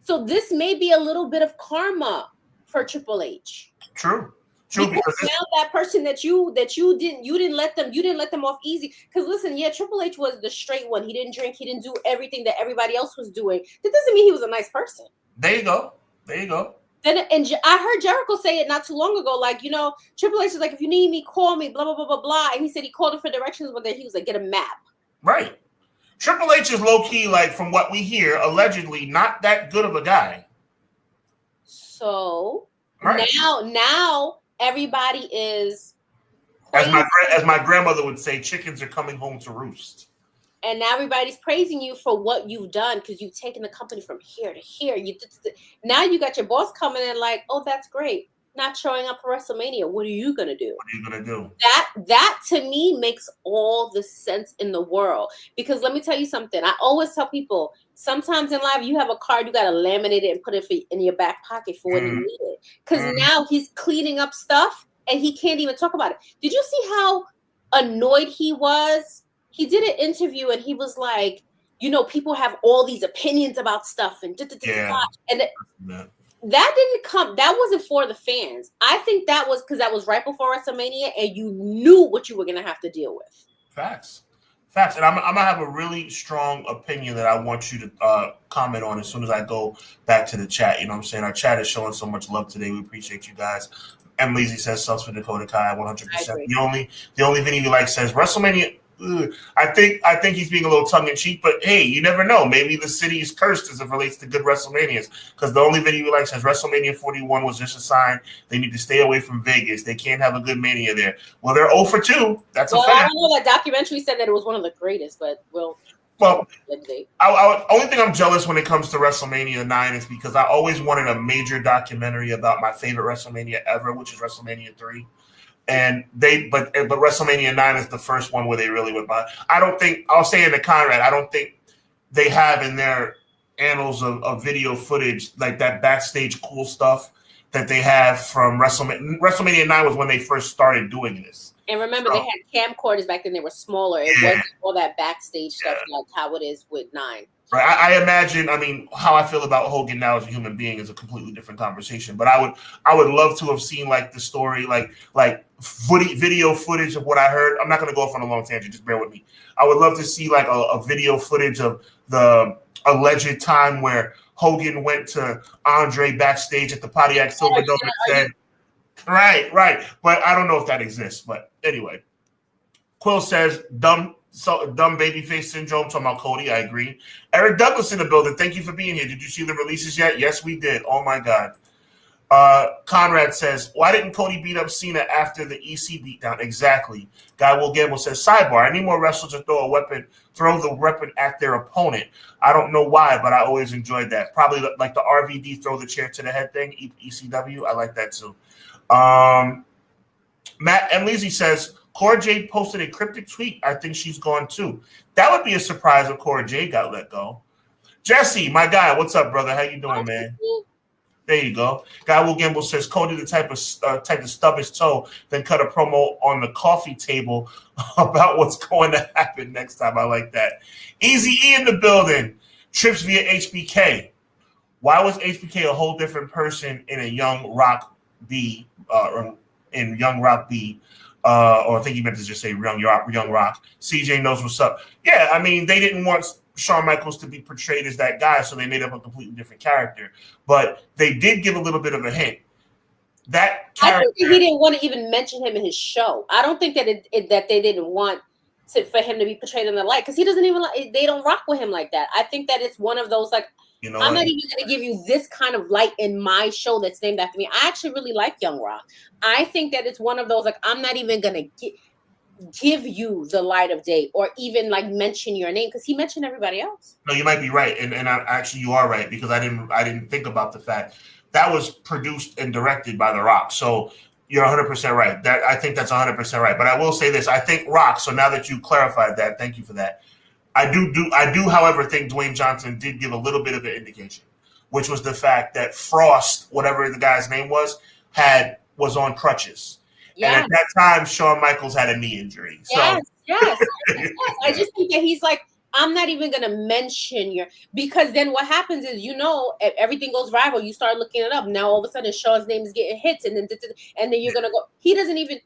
So this may be a little bit of karma for Triple H. True. Because now that person that you didn't let them off easy. Because listen, Triple H was the straight one. He didn't drink. He didn't do everything that everybody else was doing. That doesn't mean he was a nice person. There you go. And I heard Jericho say it not too long ago. Like, Triple H is like, if you need me, call me. Blah blah blah blah blah. And he said he called him for directions, but then he was like, get a map. Right. Triple H is low key, like from what we hear, allegedly not that good of a guy. So now everybody is praising as my grandmother would say, chickens are coming home to roost. And now everybody's praising you for what you've done because you've taken the company from here to here. Now you got your boss coming in like, oh, that's great. Not showing up for WrestleMania. What are you gonna do? What are you gonna do? That to me makes all the sense in the world. Because let me tell you something. I always tell people, sometimes in life you have a card, you gotta laminate it and put it in your back pocket for when you need it. Because now he's cleaning up stuff and he can't even talk about it. Did you see how annoyed he was? He did an interview and he was like, people have all these opinions about stuff and that wasn't for the fans. I think that was because that was right before WrestleMania and you knew what you were going to have to deal with. Facts. And I'm going to have a really strong opinion that I want you to comment on as soon as I go back to the chat. You know what I'm saying? Our chat is showing so much love today. We appreciate you guys. And Lazy says, subs for Dakota Kai, 100%. The only thing he likes says, WrestleMania. I think he's being a little tongue-in-cheek, but hey, you never know. Maybe the city is cursed as it relates to good WrestleManias, because the only video he likes says WrestleMania 41 was just a sign they need to stay away from Vegas. They can't have a good Mania there. Well, they're 0 for 2. That's a fact. I don't know. That documentary said that it was one of the greatest, but only thing I'm jealous when it comes to WrestleMania 9 is because I always wanted a major documentary about my favorite WrestleMania ever, which is WrestleMania 3. And but WrestleMania 9 is the first one where they really went by. I'll say in the Conrad, I don't think they have in their annals of video footage like that backstage cool stuff that they have from WrestleMania. WrestleMania 9 was when they first started doing this. And remember, they had camcorders back then. They were smaller. It wasn't all that backstage stuff like how it is with 9. Right. I imagine. I mean, how I feel about Hogan now as a human being is a completely different conversation. But I would love to have seen like the story, like video footage of what I heard. I'm not going to go off on a long tangent. Just bear with me. I would love to see like a video footage of the alleged time where Hogan went to Andre backstage at the Pontiac Silverdome and said, "Right." But I don't know if that exists. But anyway, Quill says, dumb babyface syndrome. Talking about Cody, I agree. Eric Douglas in the building. Thank you for being here. Did you see the releases yet? Yes, we did. Oh my God. Conrad says, why didn't Cody beat up Cena after the EC beatdown? Exactly. Guy Will Gamble says, sidebar, any more wrestlers to throw the weapon at their opponent? I don't know why, but I always enjoyed that. Probably like the RVD throw the chair to the head thing, ECW. I like that too. Matt and Lizzie says, Cora Jade posted a cryptic tweet. I think she's gone too. That would be a surprise if Cora Jade got let go. Jesse, my guy, what's up, brother? How you doing, man? There you go. Guy Will Gamble says Cody the type to stub his toe, then cut a promo on the coffee table about what's going to happen next time. I like that. Easy E in the building. Trips via HBK. Why was HBK a whole different person in a Young Rock B? Or I think he meant to just say Young Rock. CJ knows what's up. Yeah, I mean, they didn't want Shawn Michaels to be portrayed as that guy, so they made up a completely different character. But they did give a little bit of a hint. That character, I think he didn't want to even mention him in his show. I don't think that that they didn't want for him to be portrayed in the light because he doesn't even they don't rock with him like that. I think that it's one of those like, I'm not even going to give you this kind of light in my show that's named after me. I actually really like Young Rock. I think that it's one of those like, I'm not even going to give you the light of day or even like mention your name because he mentioned everybody else. No, you might be right, and actually you are right because I didn't think about the fact that was produced and directed by The Rock. So you're 100% right. I think that's 100% right. But I will say this: I think Rock. So now that you clarified that, thank you for that. I do, however, think Dwayne Johnson did give a little bit of an indication, which was the fact that Frost, whatever the guy's name was on crutches. Yeah. And at that time, Shawn Michaels had a knee injury. Yes. I just think that he's like, I'm not even going to mention because then what happens is, everything goes viral. You start looking it up. Now, all of a sudden, Shawn's name is getting hits. And then you're going to go, he doesn't even,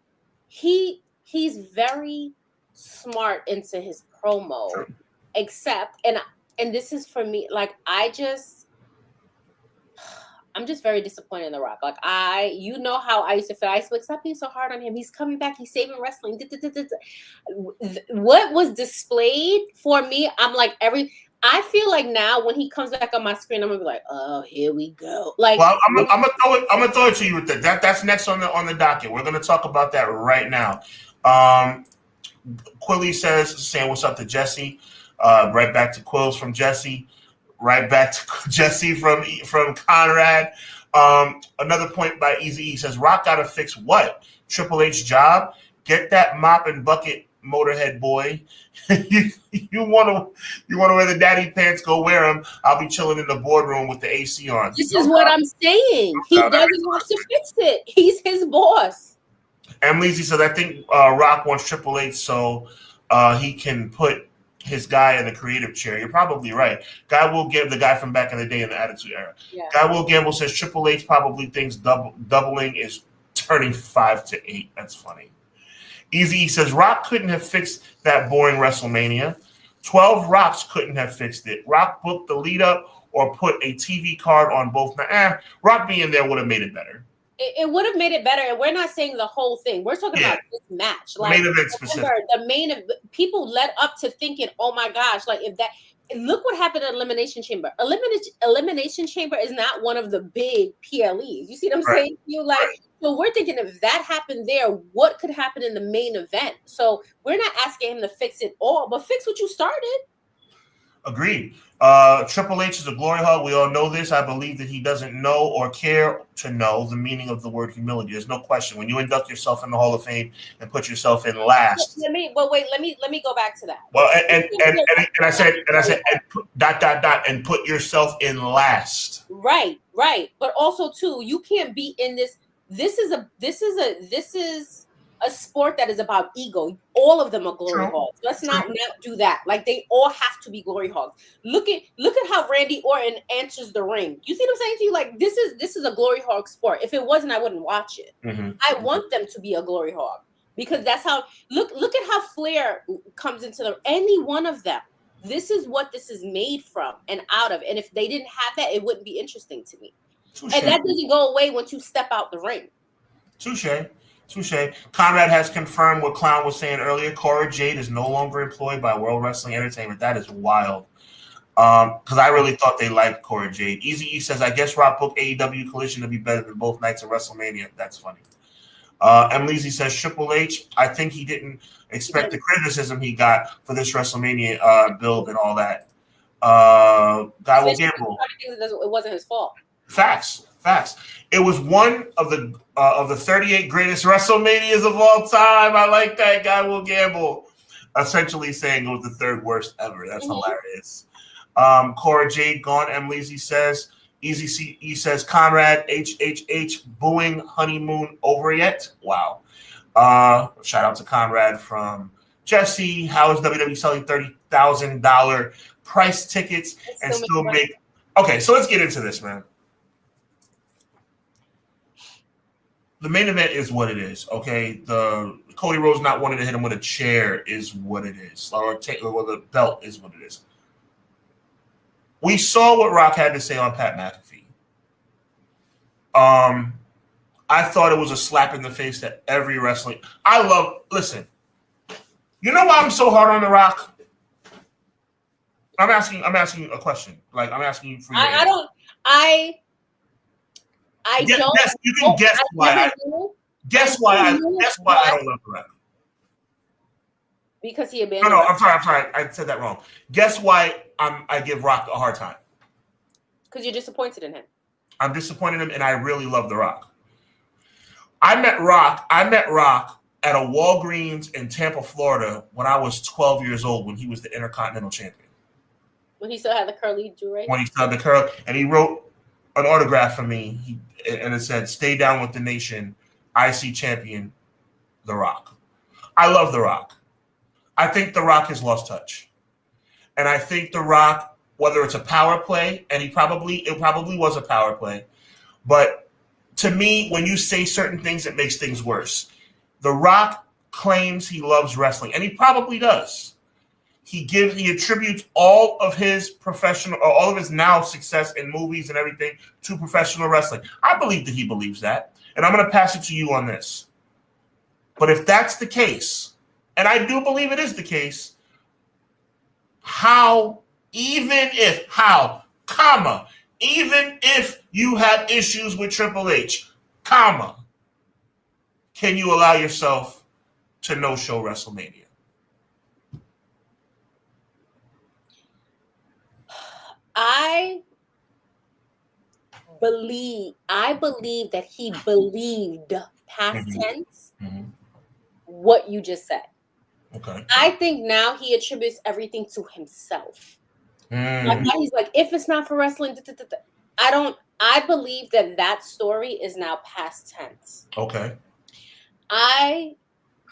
he's very smart into his promo, sure. Except, and this is for me, like, I'm just very disappointed in The Rock. Like how I used to feel. I used to stop being so hard on him. He's coming back. He's saving wrestling. What was displayed for me, I'm like I feel like now when he comes back on my screen, I'm gonna be like, oh, here we go. Like, well, I'm gonna throw it to you with that. That's next on the docket. We're gonna talk about that right now. Quilly saying what's up to Jesse. Right back to Quills from Jesse. Right back to Jesse from Conrad. Another point by Easy E says Rock got to fix what? Triple H job? Get that mop and bucket, Motorhead boy. you want to wear the daddy pants? Go wear them. I'll be chilling in the boardroom with the AC on. This is what I'm saying. He doesn't have to fix it. He's his boss. And Leezy says, I think Rock wants Triple H so he can put his guy in the creative chair. You're probably right. Guy Will Gamble, the guy from back in the day in the Attitude Era. Yeah. Guy Will Gamble says Triple H probably thinks doubling is turning 5 to 8. That's funny. Easy E says Rock couldn't have fixed that boring WrestleMania. 12 Rocks couldn't have fixed it. Rock booked the lead up or put a TV card on both. Rock being there would have made it better. It would have made it better, and we're not saying the whole thing. We're talking about this match. Like, main event specific. The main event, people led up to thinking, oh my gosh, like if that. Look what happened at Elimination Chamber. Elimination Chamber is not one of the big PLEs. You see what I'm saying? You like. So we're thinking if that happened there, what could happen in the main event? So we're not asking him to fix it all, but fix what you started. Agreed. Triple H is a glory hog. We all know this. I believe that he doesn't know or care to know the meaning of the word humility. There's no question. When you induct yourself in the Hall of Fame and put yourself in last. Let me go back to that. Well, and I said and put yourself in last. Right. But also too, you can't be in this. This is a sport that is about ego. All of them are glory hogs. Let's not do that. Like they all have to be glory hogs. Look at how Randy Orton enters the ring. You see what I'm saying to you? Like this is a glory hog sport. If it wasn't, I wouldn't watch it. Mm-hmm. I want them to be a glory hog because that's how. Look at how Flair comes into any one of them. This is what this is made from and out of. And if they didn't have that, it wouldn't be interesting to me. Touché. And that doesn't go away once you step out the ring. Touché. Conrad has confirmed what Clown was saying earlier. Cora Jade is no longer employed by World Wrestling Entertainment. That is wild. Because I really thought they liked Cora Jade. Easy E says, I guess Rock booked AEW Collision to be better than both nights of WrestleMania. That's funny. Emily says, Triple H, I think he didn't expect the criticism he got for this WrestleMania build and all that. Guy Will Gamble. It wasn't his fault. Facts. It was one of the 38 greatest WrestleManias of all time. I like that. Guy Will Gamble essentially saying it was the third worst ever. That's hilarious. Cora Jade gone. Emily says, Easy E says, Conrad HHH booing honeymoon over yet? Wow. Shout out to Conrad from Jesse. How is WWE selling $30,000 price tickets and still make? Okay, so let's get into this, man. The main event is what it is, okay? The Cody Rhodes not wanting to hit him with a chair is what it is, or the belt is what it is. We saw what Rock had to say on Pat McAfee. I thought it was a slap in the face to every wrestling. Listen, you know why I'm so hard on The Rock? I'm asking a question. Like I'm asking you for your answer. I don't. Yes, you can guess why. Guess why I don't love The Rock. Because he abandoned. No, I'm sorry. I said that wrong. Guess why I give Rock a hard time. Because you're disappointed in him. I'm disappointed in him, and I really love The Rock. I met Rock at a Walgreens in Tampa, Florida, when I was 12 years old, when he was the Intercontinental Champion. When he still had the curly jewelry. When he still had the curl, and he wrote an autograph for me, and it said, "Stay down with the nation, IC champion, The Rock." I love The Rock. I think The Rock has lost touch. And I think The Rock, whether it's a power play, and it probably was a power play, but to me, when you say certain things, it makes things worse. The Rock claims he loves wrestling, and he probably does. He attributes all of his professional, or all of his now success in movies and everything to professional wrestling. I believe that he believes that, and I'm going to pass it to you on this. But if that's the case, and I do believe it is the case, even if you have issues with Triple H, can you allow yourself to no-show WrestleMania? I believe that he believed past tense what you just said. Okay. I think now he attributes everything to himself. Like now he's like, if it's not for wrestling, I believe that story is now past tense. Okay. I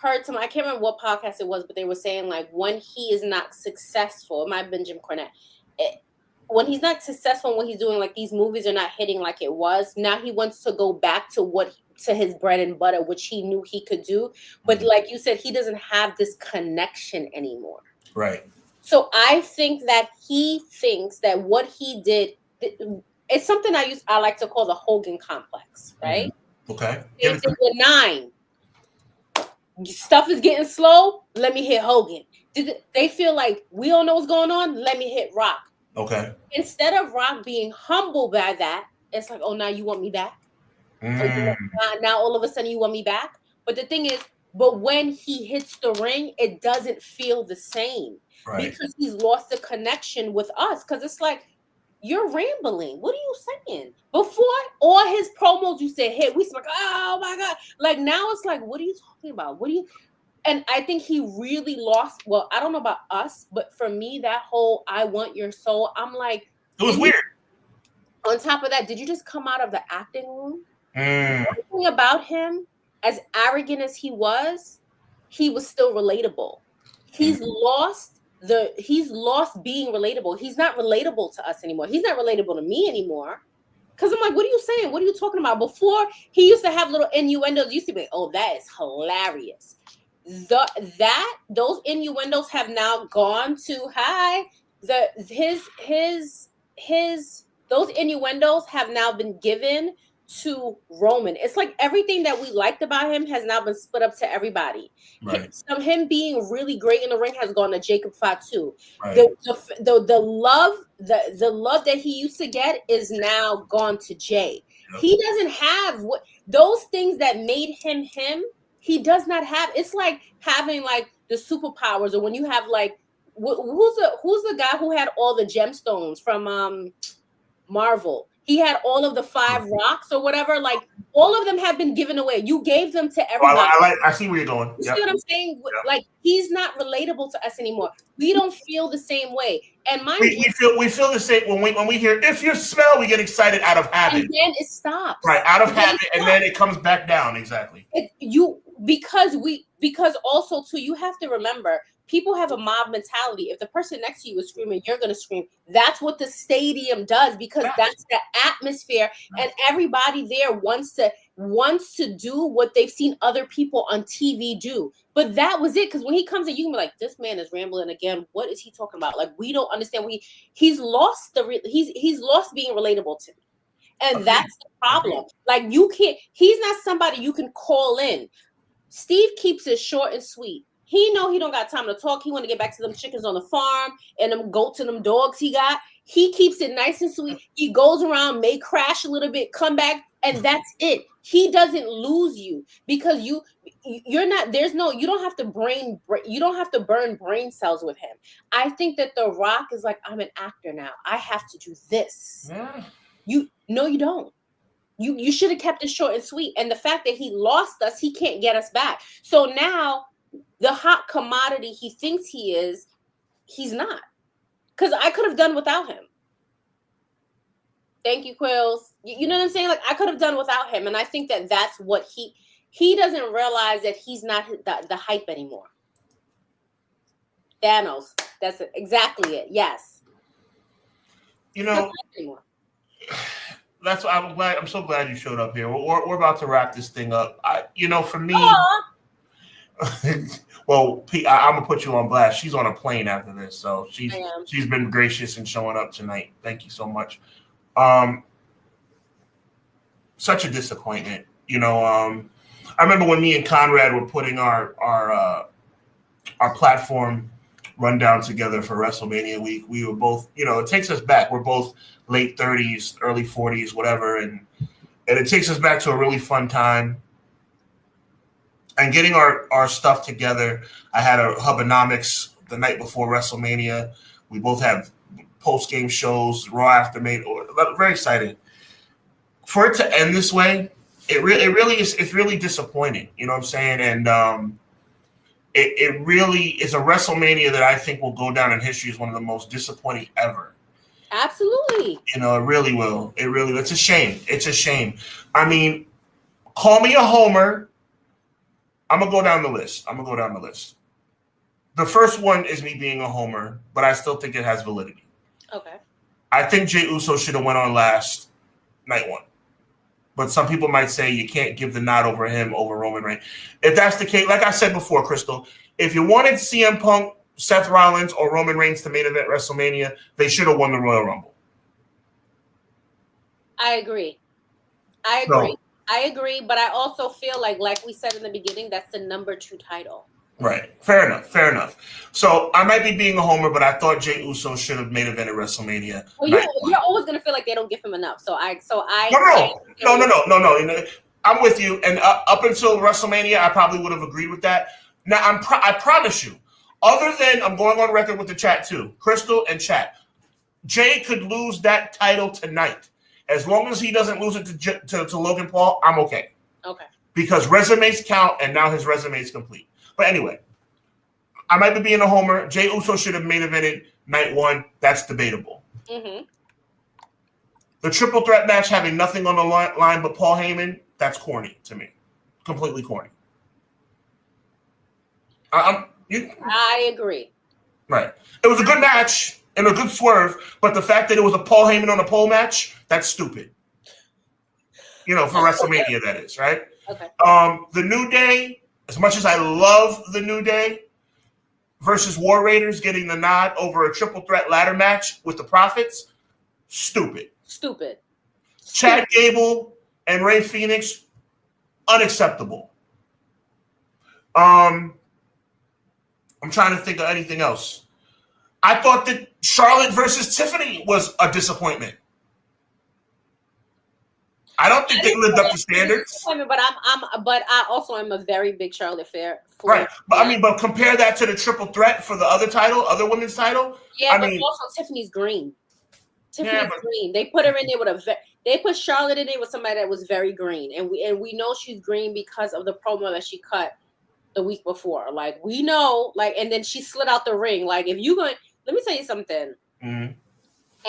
heard I can't remember what podcast it was, but they were saying like when he is not successful, it might have been Jim Cornette. When he's not successful, when he's doing like these movies are not hitting like it was, now he wants to go back to his bread and butter, which he knew he could do. But like you said, he doesn't have this connection anymore. Right. So I think that he thinks that what he did, it's something I like to call the Hogan complex, right? Okay. It's with 9. Stuff is getting slow. Let me hit Hogan. They feel like we don't know what's going on. Let me hit Rock. Okay. Instead of Rock being humble by that, it's like, oh, now you want me back? Now all of a sudden you want me back? But the thing is, but when he hits the ring, it doesn't feel the same. Right. Because he's lost the connection with us. Because it's like, you're rambling. What are you saying? Before, all his promos, you said, hey, we like, oh my God. Like now it's like, what are you talking about? And I think he really lost. Well, I don't know about us, but for me, that whole I want your soul, I'm like, it was weird. On top of that, did you just come out of the acting room? One thing about him, as arrogant as he was still relatable. He's lost being relatable. He's not relatable to us anymore. He's not relatable to me anymore. Because I'm like, what are you saying? What are you talking about? Before, he used to have little innuendos. Used to be, oh, that is hilarious. Those innuendos have now gone to those innuendos have now been given to Roman. It's like everything that we liked about him has now been split up to everybody. Right. Him being really great in the ring has gone to Jacob Fatu. Right. The love that he used to get is now gone to Jay. Yep. He doesn't have those things that made him him. He does not have. It's like having like the superpowers, or when you have like who's the guy who had all the gemstones from Marvel? He had all of the 5 rocks or whatever. Like all of them have been given away. You gave them to everybody. I see where you're going. You see what I'm saying? Yep. Like he's not relatable to us anymore. We don't feel the same way. And we feel the same when we hear if you smell, we get excited out of habit. And then it stops. Right, out of habit, and then it comes back down. Exactly. Because also too, you have to remember, people have a mob mentality. If the person next to you is screaming, you're going to scream. That's what the stadium does, because that's the atmosphere, and everybody there wants to do what they've seen other people on TV do. But that was it, because when he comes in, you can be like, this man is rambling again. What is he talking about? Like, we don't understand. He's lost he's lost being relatable to me. And that's the problem. Like, you can't. He's not somebody you can call in. Steve keeps it short and sweet. He know he don't got time to talk. He want to get back to them chickens on the farm and them goats and them dogs he got. He keeps it nice and sweet. He goes around, may crash a little bit, come back, and that's it. He doesn't lose you because you're not. You don't have to burn brain cells with him. I think that The Rock is like, I'm an actor now. I have to do this. Yeah. You don't. You should have kept it short and sweet. And the fact that he lost us, he can't get us back. So now the hot commodity he thinks he is, he's not. Because I could have done without him. Thank you, Quills. You know what I'm saying? Like, I could have done without him. And I think that that's what he doesn't realize, that he's not the hype anymore. Thanos. That's exactly it. Yes. That's why I'm so glad you showed up here. We're about to wrap this thing up. For me, well, Pete, I'm gonna put you on blast. She's on a plane after this, so she's been gracious in showing up tonight. Thank you so much. Such a disappointment. I remember when me and Conrad were putting our platform rundown together for WrestleMania week. We were both, it takes us back. We're both late 30s, early 40s, whatever, and it takes us back to a really fun time. and getting our stuff together. I had a HUBBanomics the night before WrestleMania. We both have post-game shows, Raw after Main. Very exciting. For it to end this way, it really is. It's really disappointing. You know what I'm saying? And it really is a WrestleMania that I think will go down in history as one of the most disappointing ever. Absolutely. You know, it really will. It's a shame. It's a shame. I mean, call me a homer. I'm going to go down the list. The first one is me being a homer, but I still think it has validity. Okay. I think Jey Uso should have went on last night one. But some people might say you can't give the nod over him over Roman Reigns. If that's the case, like I said before, Crystal, if you wanted CM Punk, Seth Rollins, or Roman Reigns to main event WrestleMania, they should have won the Royal Rumble. I agree, but I also feel like we said in the beginning, that's the number 2 title. Right. Fair enough. So I might be being a homer, but I thought Jey Uso should have main evented WrestleMania. Well, you're always gonna feel like they don't give him enough. No. You know, I'm with you. And up until WrestleMania, I probably would have agreed with that. Now I promise you, other than I'm going on record with the chat too, Crystal and chat, Jey could lose that title tonight. As long as he doesn't lose it to Logan Paul, I'm okay. Okay. Because resumes count, and now his resume is complete. But anyway, I might be being a homer. Jey Uso should have main evented night one. That's debatable. Mm-hmm. The triple threat match having nothing on the line but Paul Heyman, that's corny to me. Completely corny. I agree. Right. It was a good match and a good swerve, but the fact that it was a Paul Heyman on a pole match, that's stupid. You know, for WrestleMania, that is, right? Okay. The New Day, as much as I love the New Day versus War Raiders getting the nod over a triple threat ladder match with the Profits, stupid. Chad Gable and Rey Fenix, unacceptable. I'm trying to think of anything else. I thought that Charlotte versus Tiffany was a disappointment. I don't think they lived up to standards. But I also am a very big Charlotte fan. Right, but compare that to the triple threat for the other women's title. Yeah, also Tiffany's green. Green. They put her in there they put Charlotte in there with somebody that was very green, and we know she's green because of the promo that she cut the week before. Like, we know, and then she slid out the ring. Like, if you going, let me tell you something. Mm-hmm.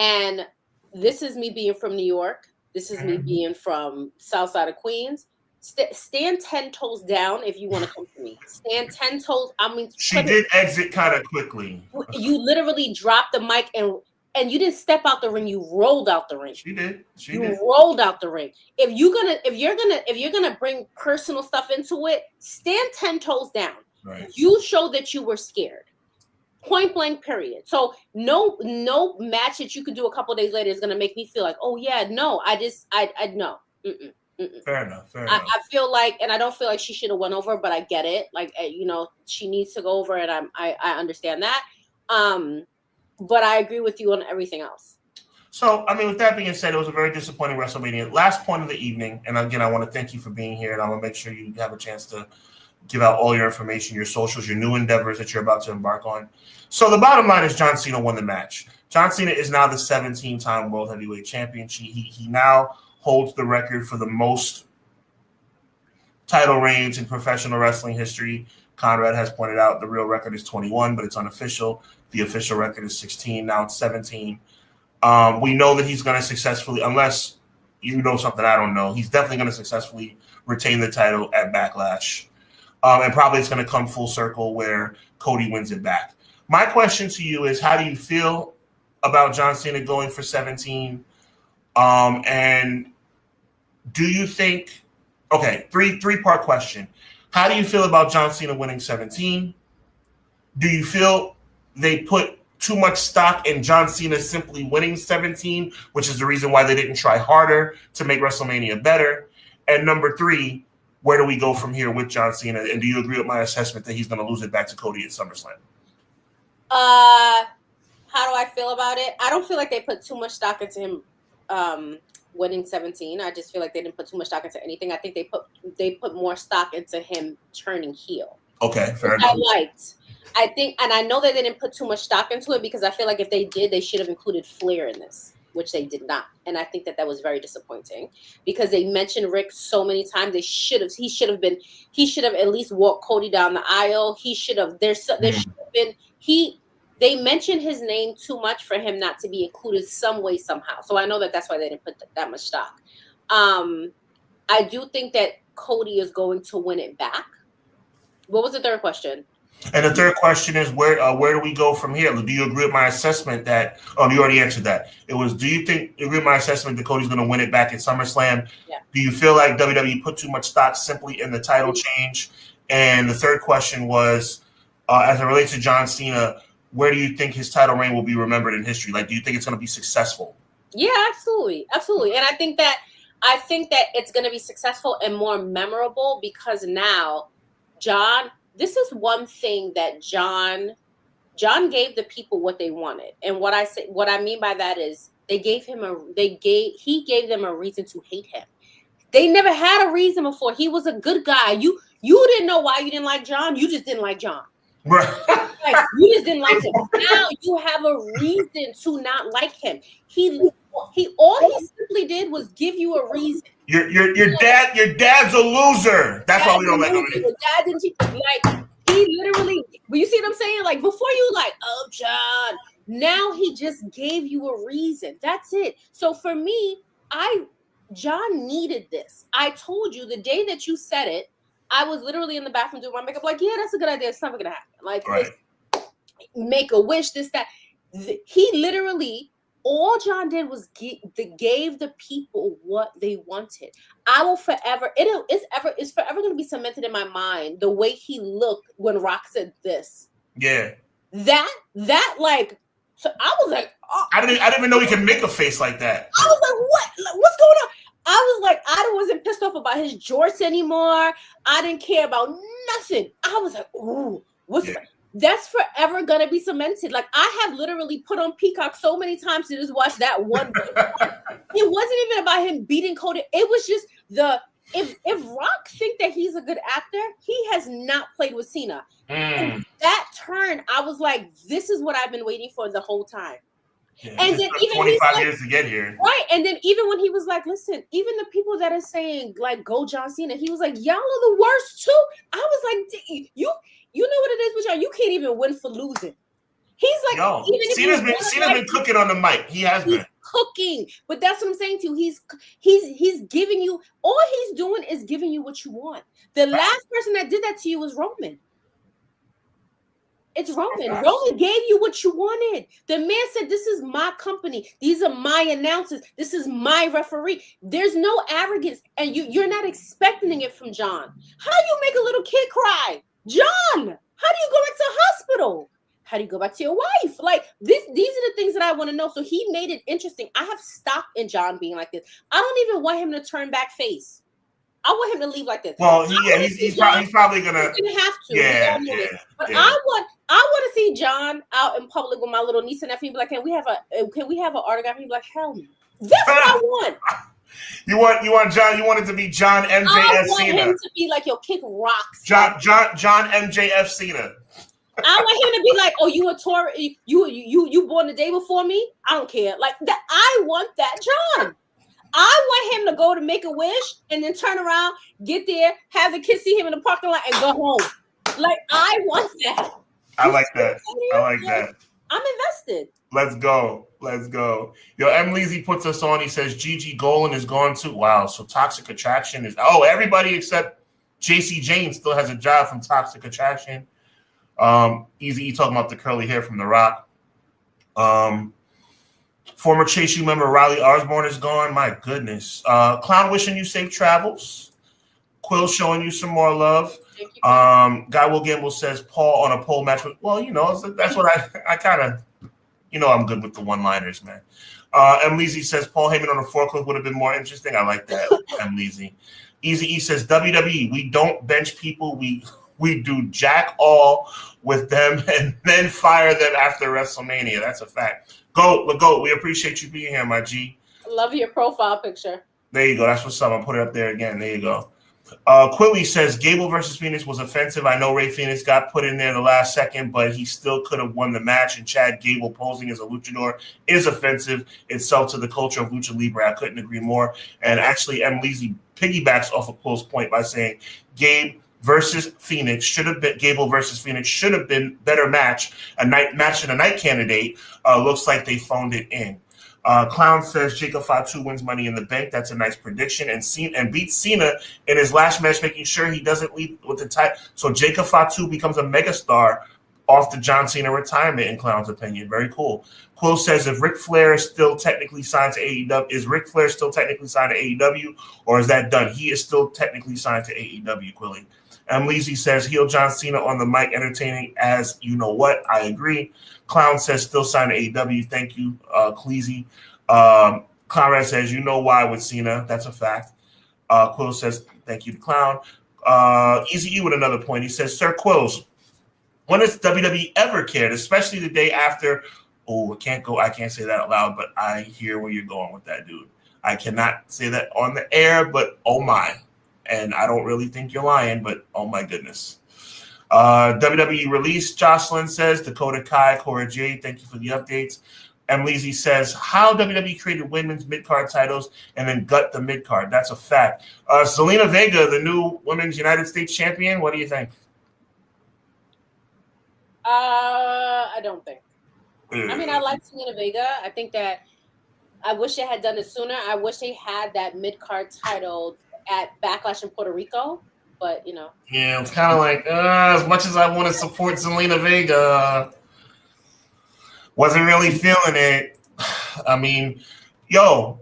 And this is me being from New York. This is me being from South Side of Queens. Stand 10 toes down if you want to come to me. Stand 10 toes. She did exit kind of quickly. You literally dropped the mic and you didn't step out the ring. You rolled out the ring. She did. Rolled out the ring. If you're gonna bring personal stuff into it, stand 10 toes down. Right. You show that you were scared. Point blank, period. So no match that you could do a couple of days later is gonna make me feel like, oh yeah, no, I no. Mm-mm. Mm-mm. Fair enough. I feel like, and I don't feel like she should have went over, but I get it. Like, she needs to go over, and I understand that. But I agree with you on everything else. So, with that being said, it was a very disappointing WrestleMania. Last point of the evening, and again, I want to thank you for being here, and I'm going to make sure you have a chance to give out all your information, your socials, your new endeavors that you're about to embark on. So the bottom line is John Cena won the match. John Cena is now the 17-time World Heavyweight Champion. He now holds the record for the most title reigns in professional wrestling history. Conrad has pointed out the real record is 21, but it's unofficial. The official record is 16. Now it's 17. We know that he's going to successfully, unless you know something I don't know, he's definitely going to successfully retain the title at Backlash. And probably it's going to come full circle where Cody wins it back. My question to you is, how do you feel about John Cena going for 17? And do you think, three-part question. How do you feel about John Cena winning 17? Do you feel they put too much stock in John Cena simply winning 17, which is the reason why they didn't try harder to make WrestleMania better? And number 3, where do we go from here with John Cena? And do you agree with my assessment that he's going to lose it back to Cody at SummerSlam? How do I feel about it? I don't feel like they put too much stock into him winning 17. I just feel like they didn't put too much stock into anything. I think they put more stock into him turning heel. Okay, fair enough. I think, and I know that they didn't put too much stock into it because I feel like if they did, they should have included Flair in this, which they did not. And I think that was very disappointing because they mentioned Rick so many times. He should have at least walked Cody down the aisle. They mentioned his name too much for him not to be included some way, somehow. So I know that's why they didn't put that much stock. I do think that Cody is going to win it back. What was the third question? And the third question is where do we go from here? Do you agree with my assessment that? Oh, you already answered that. It was. Do you agree with my assessment that Cody's going to win it back at SummerSlam? Yeah. Do you feel like WWE put too much stock simply in the title change? And the third question was, as it relates to John Cena, where do you think his title reign will be remembered in history? Like, do you think it's going to be successful? Yeah, absolutely. And I think that it's going to be successful and more memorable because now, John. This is one thing that John gave the people what they wanted. And what I mean by that is he gave them a reason to hate him. They never had a reason before. He was a good guy. You didn't know why you didn't like John. You just didn't like John. Right. Like, you just didn't like him. Now you have a reason to not like him. All he simply did was give you a reason. Your dad's a loser. That's why we don't like him. Your dad didn't like he literally. But you see what I'm saying? Like before you like, oh John. Now he just gave you a reason. That's it. So for me, John needed this. I told you the day that you said it, I was literally in the bathroom doing my makeup. Like, yeah, that's a good idea. It's never gonna happen. Like, right. Make a wish. This that. He literally. All John did was gave the people what they wanted. I will forever. It's forever going to be cemented in my mind the way he looked when Rock said this. Yeah. That like. So I was like, oh. I didn't even know he could make a face like that. I was like, what? What's going on? I was like, I wasn't pissed off about his jorts anymore. I didn't care about nothing. I was like, ooh, what's that? That's forever gonna be cemented. Like I have literally put on Peacock so many times to just watch that one. It wasn't even about him beating Cody. It was just if Rock think that he's a good actor, he has not played with Cena. And that turn, I was like, this is what I've been waiting for the whole time. Yeah, and then even 25 years to get here. Right. And then even when he was like, listen, even the people that are saying like go John Cena, he was like, y'all are the worst too. I was like, you know what it is with y'all? You can't even win for losing. He's like, Cena's been cooking on the mic. He has been cooking. But that's what I'm saying to you. He's giving you, all he's doing is giving you what you want. The last person that did that to you was Roman. It's Roman. Roman gave you what you wanted. The man said, this is my company. These are my announcers. This is my referee. There's no arrogance. And you're not expecting it from John. How do you make a little kid cry? John, how do you go back to the hospital? How do you go back to your wife? Like these are the things that I want to know. So he made it interesting. I have stock in John being like this. I don't even want him to turn back face. I want him to leave like this. Well, he's probably gonna. He's gonna have to. Yeah. But yeah. I want to see John out in public with my little niece and nephew. Be like, can we have an autograph? He'd be like, hell no. That's what I want. You want John? You want it to be John MJF Cena? I want him to be like, yo, kick rocks. John MJF Cena. I want him to be like, oh, you a Taurus? You born the day before me? I don't care. Like that. I want that John. I want him to go to Make-A-Wish and then turn around, get there, have the kids see him in the parking lot, and go home. Like I want that. I like that. I'm invested. Let's go. Yo, M. Leezy puts us on. He says Gigi Golan is gone too. Wow. So Toxic Attraction is everybody except JC Jane still has a job from Toxic Attraction. Easy talking about the curly hair from The Rock. Former Chase U member Riley Osborne is gone. My goodness. Clown wishing you safe travels. Quill showing you some more love. Guy Will Gamble says Paul on a pole match. Well, that's what I kind of, I'm good with the one-liners, man. M. Leezy says Paul Heyman on a forklift would have been more interesting. I like that, M. Leezy. Easy E says WWE, we don't bench people. We do jack all with them and then fire them after WrestleMania. That's a fact. Goat, we appreciate you being here, my G. Love your profile picture. There you go. That's what's up. I'll put it up there again. There you go. Quilly says Gable versus Phoenix was offensive. I know Rey Fenix got put in there the last second, but he still could have won the match. And Chad Gable posing as a luchador is offensive itself to the culture of lucha libre. I couldn't agree more. And actually, M. Leezy piggybacks off a close point by saying Gable versus Phoenix should have been better match, a night candidate. Looks like they phoned it in. Clown says Jacob Fatu wins Money in the Bank. That's a nice prediction. And beats Cena in his last match, making sure he doesn't leave with the title. So Jacob Fatu becomes a megastar off the John Cena retirement, in Clown's opinion. Very cool. Quill says if Ric Flair is still technically signed to AEW, or is that done? He is still technically signed to AEW, Quilly. Leezy says heel John Cena on the mic, entertaining as you know what. I agree. Clown says still signed to AEW. Thank you, Cleasy. Conrad says you know why with Cena. That's a fact. Quill says thank you to Clown. Easy E with another point. He says, Sir Quills, when has WWE ever cared, especially the day after? Oh, I can't say that out loud, but I hear where you're going with that, dude. I cannot say that on the air, but oh my. And I don't really think you're lying, but oh my goodness. WWE release, Jocelyn says, Dakota Kai, Cora Jade, thank you for the updates. Leezy says, how WWE created women's mid-card titles and then gut the mid-card. That's a fact. Zelina Vega, the new Women's United States Champion, what do you think? I don't think. I mean, I like Zelina Vega. I think that I wish they had done it sooner. I wish they had that mid-card title at Backlash in Puerto Rico, but you know. Yeah, it's kind of like as much as I want to support Zelina Vega, wasn't really feeling it. I mean,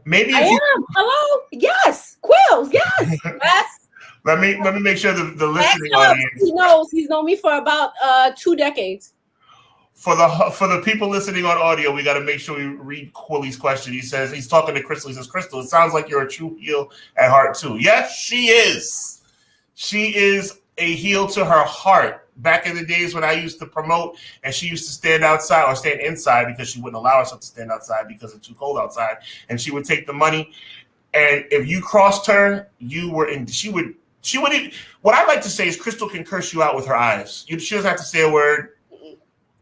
maybe I am. Hello, yes, Quills, yes, yes. Let me make sure the listening audience. He's known me for about 2 decades. For the people listening on audio, we got to make sure we read Quilly's question. He says he's talking to Crystal. He says, Crystal, it sounds like you're a true heel at heart too. Yes, she is. She is a heel to her heart. Back in the days when I used to promote and she used to stand outside or stand inside because she wouldn't allow herself to stand outside because it's too cold outside. And she would take the money. And if you crossed her, you were in. She would. What I like to say is Crystal can curse you out with her eyes. She doesn't have to say a word.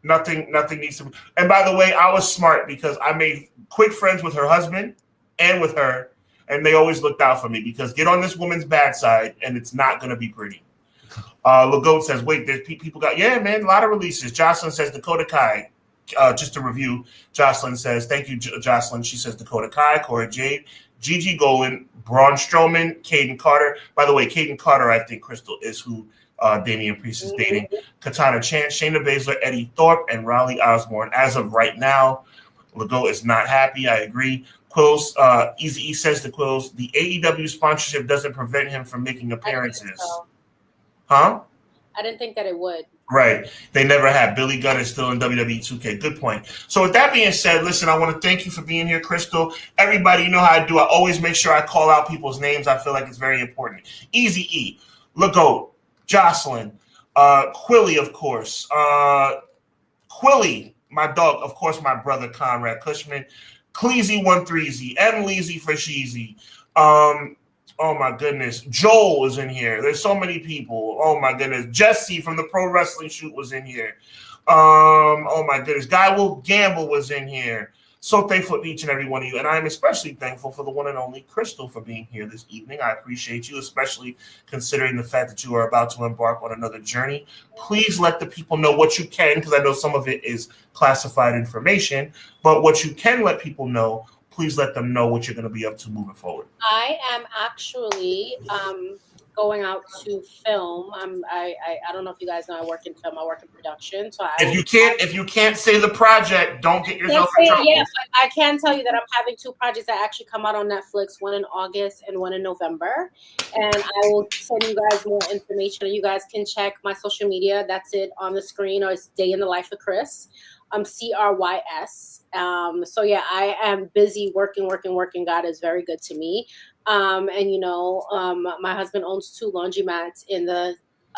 Nothing needs to. And by the way, I was smart because I made quick friends with her husband and with her, and they always looked out for me because get on this woman's bad side, and it's not going to be pretty. Lagoat says, wait, there's people got, yeah, man, a lot of releases. Jocelyn says Dakota Kai. Just to review, Jocelyn says, thank you, Jocelyn. She says Dakota Kai, Cora Jade, Gigi Golan, Braun Strowman, Caden Carter. By the way, Caden Carter, I think Crystal is who Damian Priest is dating. Katana Chance, Shayna Baszler, Eddie Thorpe, and Riley Osborne. As of right now, Legault is not happy. I agree. Quills, Easy E says to Quills, the AEW sponsorship doesn't prevent him from making appearances. So. Huh? I didn't think that it would. Right. They never have. Billy Gunn is still in WWE 2K. Good point. So with that being said, listen, I want to thank you for being here, Crystal. Everybody, you know how I do. I always make sure I call out people's names. I feel like it's very important. Easy E, Legault, Jocelyn, Quilly, of course. Quilly, my dog, of course, my brother Conrad Cushman, Cleasy13Z, M. Leezy for Sheezy. Oh my goodness, Joel is in here. There's so many people. Oh my goodness, Jesse from the Pro Wrestling Shoot was in here. Oh my goodness, Guy Will Gamble was in here. So thankful to each and every one of you. And I'm especially thankful for the one and only Crystal for being here this evening. I appreciate you, especially considering the fact that you are about to embark on another journey. Please let the people know what you can, because I know some of it is classified information, but what you can let people know, please let them know what you're going to be up to moving forward. I am actually going out to film. I don't know if you guys know I work in film. I work in production. So if you can't say the project, don't get yourself in trouble. Yeah, I can tell you that I'm having 2 projects that actually come out on Netflix, one in August and one in November. And I will send you guys more information. You guys can check my social media. That's it on the screen, or it's Day in the Life of Chris. CRYS. So yeah, I am busy working. God is very good to me. And my husband owns 2 laundromats in the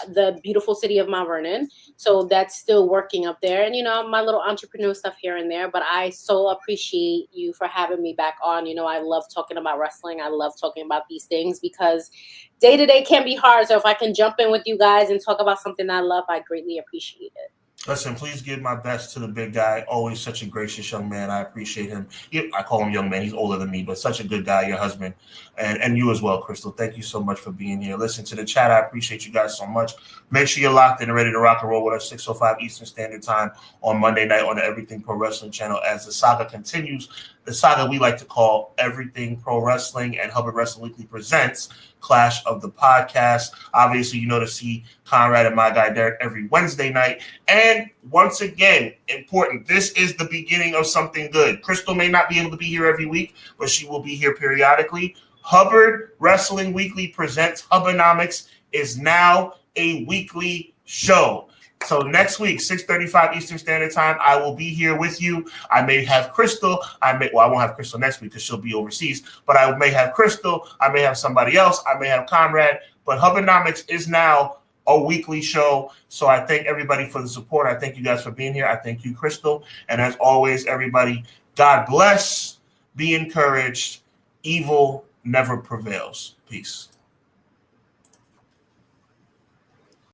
the beautiful city of Mount Vernon. So that's still working up there. And, my little entrepreneur stuff here and there. But I so appreciate you for having me back on. I love talking about wrestling. I love talking about these things because day to day can be hard. So if I can jump in with you guys and talk about something I love, I greatly appreciate it. Listen, please give my best to the big guy. Always such a gracious young man. I appreciate him. I call him young man. He's older than me, but such a good guy, your husband. And you as well, Crystal. Thank you so much for being here. Listen to the chat. I appreciate you guys so much. Make sure you're locked in and ready to rock and roll with us 6:05 Eastern Standard Time on Monday night on the Everything Pro Wrestling channel as the saga continues. The saga we like to call Everything Pro Wrestling and Hubbard Wrestling Weekly presents Clash of the Podcast. Obviously, to see Conrad and my guy Derek every Wednesday night. And once again, important, this is the beginning of something good. Crystal may not be able to be here every week, but she will be here periodically. Hubbard Wrestling Weekly presents HUBBanomics is now a weekly show. So next week, 6:35 Eastern Standard Time, I will be here with you. I may have Crystal. I won't have Crystal next week because she'll be overseas. But I may have Crystal. I may have somebody else. I may have Conrad. But HUBBanomics is now a weekly show. So I thank everybody for the support. I thank you guys for being here. I thank you, Crystal. And as always, everybody, God bless. Be encouraged. Evil never prevails. Peace.